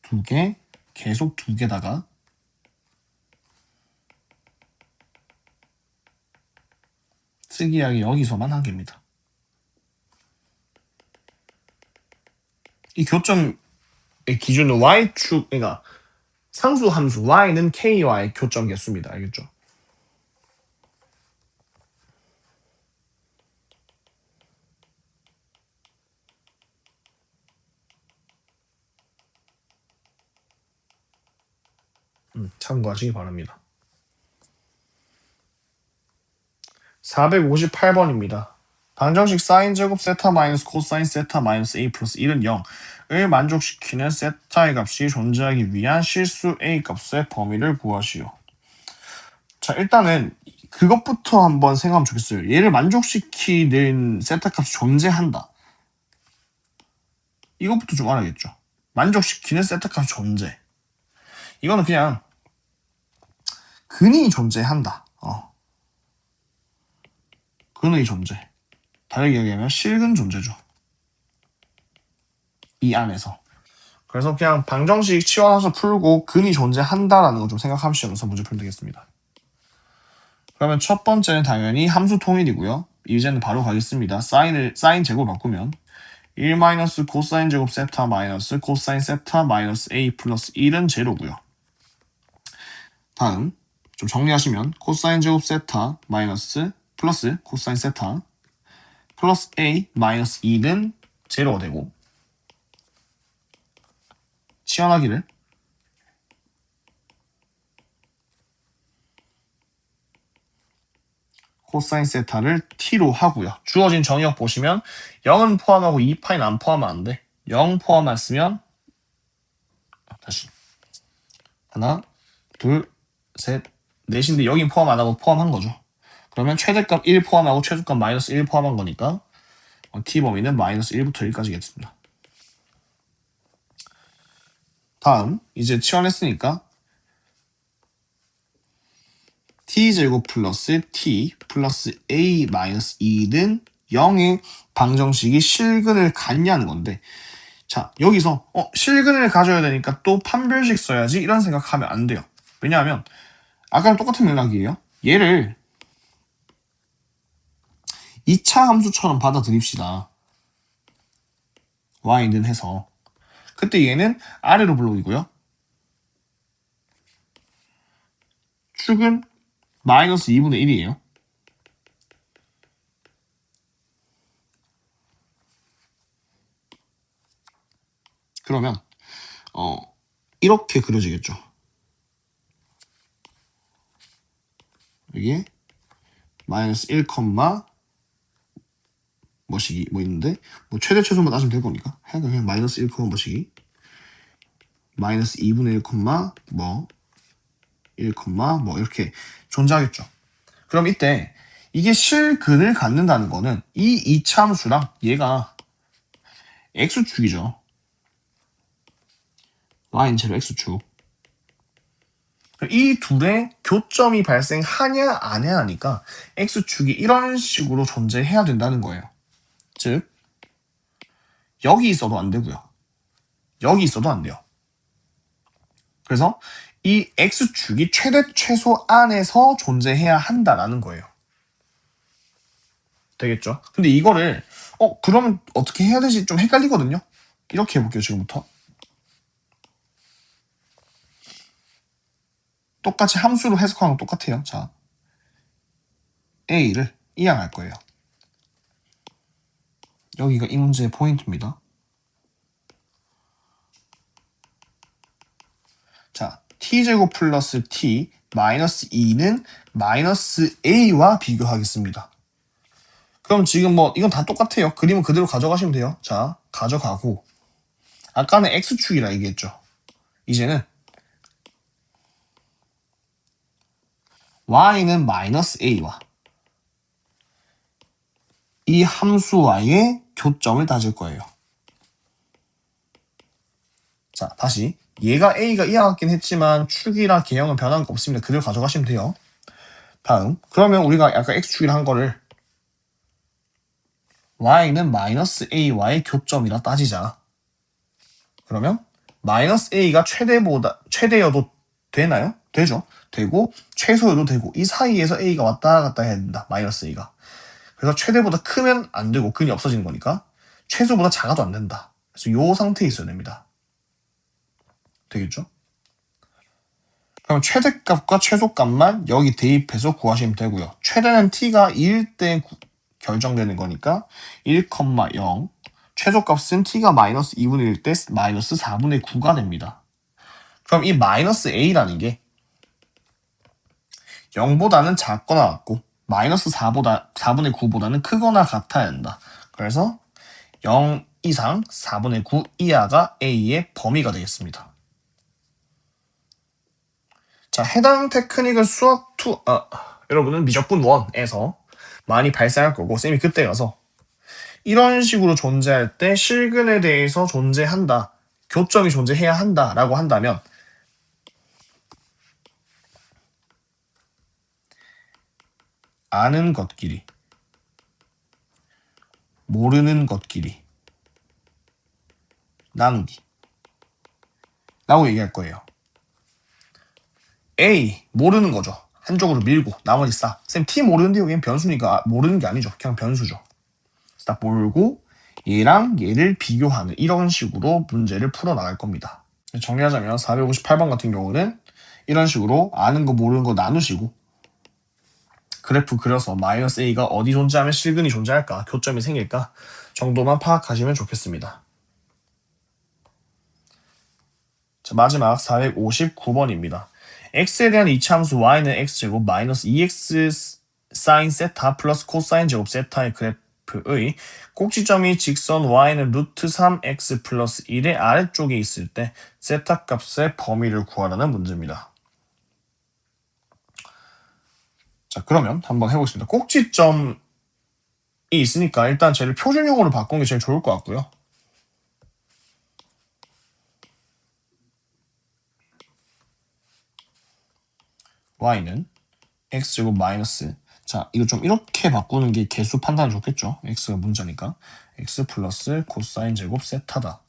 두 개, 계속 두 개다가 특이하게 여기서만 한 개입니다. 이 교점의 기준은 y축, 그러니까 상수 함수 y는 k와의 교점 개수입니다. 알겠죠? 참고하시기 바랍니다. 458번입니다. 방정식 사인 제곱 세타 마이너스 코사인 세타 마이너스 a 플러스 1은 0을 만족시키는 세타의 값이 존재하기 위한 실수 a 값의 범위를 구하시오. 자, 일단은 그것부터 한번 생각하면 좋겠어요. 얘를 만족시키는 세타 값이 존재한다. 이것부터 좀 알아야겠죠. 만족시키는 세타 값이 존재. 이거는 그냥 근이 존재한다. 근의 존재. 다르게 얘기하면 실근 존재죠. 이 안에서. 그래서 그냥 방정식 치환해서 풀고 근이 존재한다라는 거 좀 생각하시면서 문제 풀면 되겠습니다. 그러면 첫 번째는 당연히 함수 통일이고요. 이제는 바로 가겠습니다. 사인 제곱 바꾸면 1 마이너스 코사인 제곱 세타 마이너스 코사인 세타 마이너스 a 플러스 1은 제로고요. 다음 좀 정리하시면 코사인 제곱 세타 마이너스 플러스 코사인 세타 플러스 a 마이너스 2는 제로가 되고 치환하기를 코사인 세타를 t로 하고요. 주어진 정의역 보시면 0은 포함하고 2파이는 안 포함하면 안 돼. 0 포함했으면 다시 하나 둘 셋 넷인데 여긴 포함 안 하고 포함한 거죠. 그러면 최대값 1 포함하고 최소값 마이너스 1 포함한 거니까 t 범위는 마이너스 1부터 1까지겠습니다. 다음 이제 치환했으니까 t제곱 플러스 t 플러스 a 마이너스 2는 0의 방정식이 실근을 갖냐는 건데 자 여기서 실근을 가져야 되니까 또 판별식 써야지 이런 생각하면 안 돼요. 왜냐하면 아까랑 똑같은 맥락이에요. 얘를 2차 함수처럼 받아들입시다. y는 해서 그때 얘는 아래로 불러오고요. 축은 마이너스 2분의 1이에요. 그러면 이렇게 그려지겠죠. 여기에 마이너스 1, 뭐시기 뭐 있는데 뭐 최대 최소만 따지면 될 거니까 그냥 마이너스 1, 뭐시기 마이너스 2분의 1, 뭐 1, 뭐 이렇게 존재하겠죠. 그럼 이때 이게 실근을 갖는다는 거는 이 2차 함수랑 얘가 x축이죠. y는 제로 x축. 이 둘의 교점이 발생하냐 안 해야 하니까 x축이 이런 식으로 존재해야 된다는 거예요. 즉 여기 있어도 안 되고요. 여기 있어도 안 돼요. 그래서 이 x축이 최대 최소 안에서 존재해야 한다라는 거예요. 되겠죠? 근데 이거를 그러면 어떻게 해야 되지? 좀 헷갈리거든요. 이렇게 해볼게요. 지금부터. 똑같이 함수로 해석하는 거 똑같아요. 자, a를 이항할 거예요. 여기가 이 문제의 포인트입니다. 자, t제곱 플러스 t 마이너스 2는 마이너스 a와 비교하겠습니다. 그럼 지금 뭐 이건 다 똑같아요. 그림은 그대로 가져가시면 돼요. 자, 가져가고 아까는 x축이라 얘기했죠. 이제는 y는 마이너스 a와 이 함수와의 교점을 따질 거예요. 자, 다시 얘가 a가 이와 같긴 했지만 축이랑 개형은 변한 거 없습니다. 그대로 가져가시면 돼요. 다음, 그러면 우리가 아까 x축이라 한 거를 y는 마이너스 a와의 교점이라 따지자. 그러면 마이너스 a가 최대여도 되나요? 되죠. 되고 최소여도 되고 이 사이에서 a가 왔다 갔다 해야 된다. 마이너스 a가. 그래서 최대보다 크면 안 되고 근이 없어지는 거니까 최소보다 작아도 안 된다. 그래서 이 상태에 있어야 됩니다. 되겠죠? 그럼 최대값과 최소값만 여기 대입해서 구하시면 되고요. 최대는 t가 2일 때 결정되는 거니까 1,0 최소값은 t가 마이너스 2분의 1 때 마이너스 4분의 9가 됩니다. 그럼 이 마이너스 a라는 게 0보다는 작거나 같고 마이너스 4분의 9보다는 크거나 같아야 한다. 그래서 0 이상 4분의 9 이하가 a의 범위가 되겠습니다. 자, 해당 테크닉을 수학 2, 여러분은 미적분 1에서 많이 발생할 거고 쌤이 그때 가서 이런 식으로 존재할 때 실근에 대해서 존재한다, 교점이 존재해야 한다라고 한다면 아는 것끼리 모르는 것끼리 나누기 라고 얘기할 거예요. A 모르는 거죠. 한쪽으로 밀고 나머지 싸. 쌤 T 모르는데 여기는 변수니까 모르는 게 아니죠. 그냥 변수죠. 딱 몰고 얘랑 얘를 비교하는 이런 식으로 문제를 풀어나갈 겁니다. 정리하자면 458번 같은 경우는 이런 식으로 아는 거 모르는 거 나누시고 그래프 그려서 마이너스 A가 어디 존재하면 실근이 존재할까, 교점이 생길까 정도만 파악하시면 좋겠습니다. 자, 마지막 459번입니다. x에 대한 이차함수 y는 x제곱 마이너스 2x 사인 세타 플러스 코사인 제곱 세타의 그래프의 꼭지점이 직선 y는 루트 3x 플러스 1의 아래쪽에 있을 때 세타 값의 범위를 구하라는 문제입니다. 자, 그러면 한번 해보겠습니다. 꼭지점이 있으니까 일단 쟤를 표준형으로 바꾸는 게 제일 좋을 것 같고요. y는 x제곱 마이너스, 자, 이거 좀 이렇게 바꾸는 게 개수 판단이 좋겠죠. x가 문자니까 x 플러스 코사인 제곱 세타다.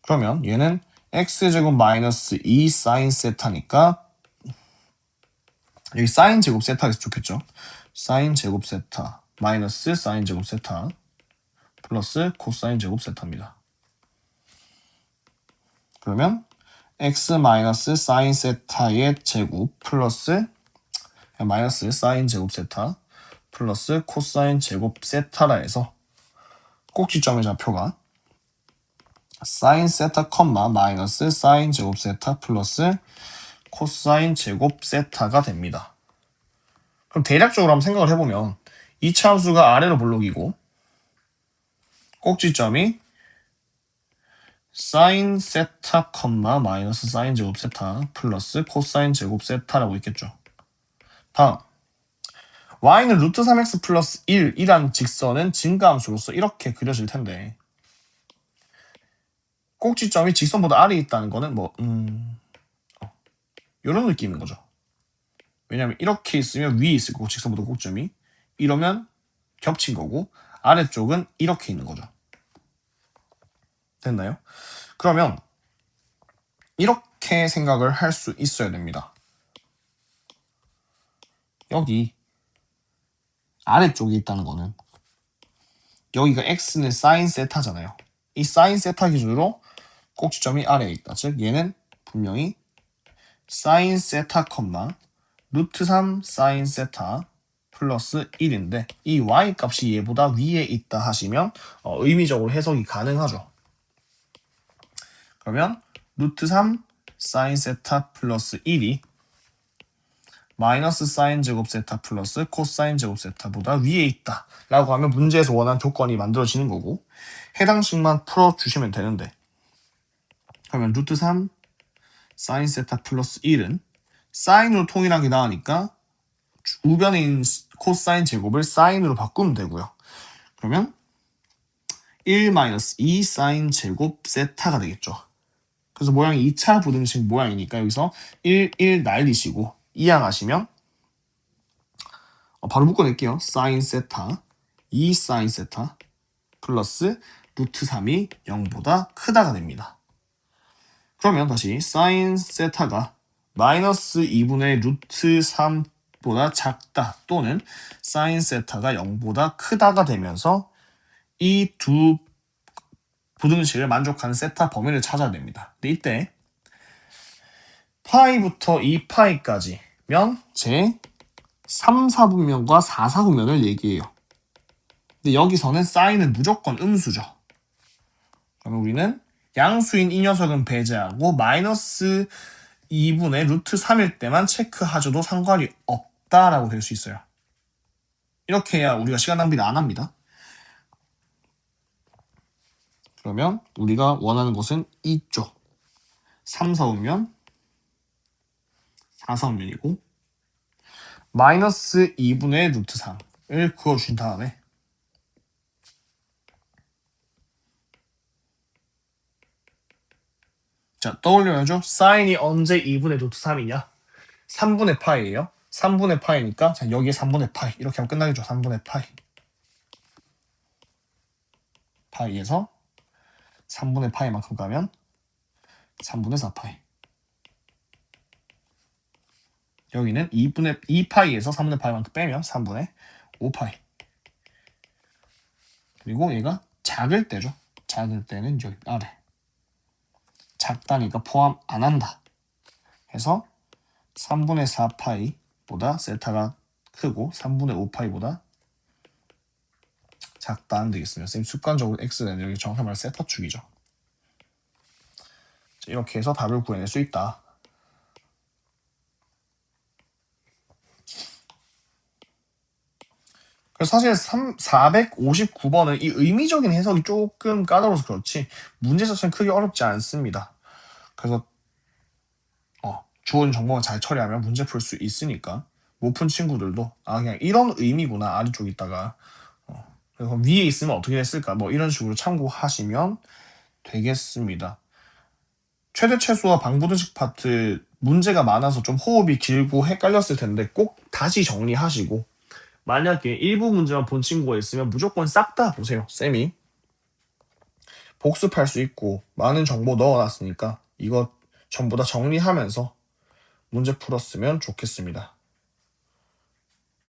그러면 얘는 x제곱 마이너스 2 사인 세타니까 여기 사인 제곱 세타에서 좋겠죠. 사인 제곱 세타 마이너스 사인 제곱 세타 플러스 코사인 제곱 세타입니다. 그러면 x 마이너스 사인 세타의 제곱 플러스 마이너스 사인 제곱 세타 플러스 코사인 제곱 세타라 해서 꼭지점의 좌표가 사인 세타 컴마 마이너스 사인 제곱 세타 플러스 코사인 제곱 세타가 됩니다. 그럼 대략적으로 한번 생각을 해보면 이차 함수가 아래로 볼록이고 꼭지점이 사인 세타 컴마 마이너스 사인 제곱 세타 플러스 코사인 제곱 세타라고 있겠죠. 다음 y는 루트 3x 플러스 1이란 직선은 증가함수로서 이렇게 그려질 텐데 꼭지점이 직선보다 아래에 있다는 거는 뭐 이런 느낌인 거죠. 왜냐면 이렇게 있으면 위에 있을 거고 직선보다 꼭점이 이러면 겹친 거고 아래쪽은 이렇게 있는 거죠. 됐나요? 그러면 이렇게 생각을 할 수 있어야 됩니다. 여기 아래쪽에 있다는 거는 여기가 x는 사인 세타잖아요. 이 사인 세타 기준으로 꼭지점이 아래에 있다. 즉 얘는 분명히 사인 세타 컴마 루트 3 사인 세타 플러스 1인데 이 y 값이 얘보다 위에 있다 하시면 의미적으로 해석이 가능하죠. 그러면 루트 3 사인 세타 플러스 1이 마이너스 사인 제곱 세타 플러스 코사인 제곱 세타보다 위에 있다 라고 하면 문제에서 원하는 조건이 만들어지는 거고 해당 식만 풀어주시면 되는데 그러면 루트 3 사인 세타 플러스 1은 사인으로 통일하기 나으니까 우변에 있는 코사인 제곱을 사인으로 바꾸면 되고요. 그러면 1-2 사인 제곱 세타가 되겠죠. 그래서 모양이 2차 부등식 모양이니까 여기서 1 날리시고 이항하시면 바로 묶어낼게요. 사인 세타 2 사인 세타 플러스 루트 3이 0보다 크다가 됩니다. 그러면 다시 사인 세타가 마이너스 2분의 루트 3보다 작다 또는 사인 세타가 0보다 크다가 되면서 이 두 부등식을 만족하는 세타 범위를 찾아야 됩니다. 근데 이때 파이부터 2파이까지면 제 3, 4분면과 4, 4분면을 얘기해요. 근데 여기서는 사인은 무조건 음수죠. 그러면 우리는 양수인 이 녀석은 배제하고 마이너스 2분의 루트 3일 때만 체크하셔도 상관이 없다라고 될 수 있어요. 이렇게 해야 우리가 시간 낭비를 안 합니다. 그러면 우리가 원하는 것은 이쪽 3, 4분면 4, 4분면이고 마이너스 2분의 루트 3을 그어준 다음에 자 떠올려야죠. 사인이 언제 2분의 루트 3이냐? 3분의 파이예요. 3분의 파이니까 자, 여기에 3분의 파이 이렇게 하면 끝나겠죠. 3분의 파이 파이에서 3분의 파이만큼 가면 3분의 4파이 여기는 2파이에서 3분의 파이만큼 빼면 3분의 5파이 그리고 얘가 작을 때죠. 작을 때는 여기 아래 작다니까 포함 안 한다 해서 3분의 4파이보다 세타가 크고 3분의 5파이보다 작다 안 되겠습니다. 선생님 습관적으로 x는 여기 정확히 말해 세타축이죠. 이렇게 해서 답을 구해낼 수 있다. 그래서 사실 459번은 이 의미적인 해석이 조금 까다로워서 그렇지 문제 자체는 크게 어렵지 않습니다. 그래서 주어진 정보만 잘 처리하면 문제 풀 수 있으니까 못 푼 친구들도 그냥 이런 의미구나 아래쪽 있다가 그래서 위에 있으면 어떻게 됐을까 뭐 이런 식으로 참고하시면 되겠습니다. 최대 최소와 방부등식 파트 문제가 많아서 좀 호흡이 길고 헷갈렸을 텐데 꼭 다시 정리하시고 만약에 일부 문제만 본 친구가 있으면 무조건 싹 다 보세요. 쌤이 복습할 수 있고 많은 정보 넣어놨으니까 이거 전부 다 정리하면서 문제 풀었으면 좋겠습니다.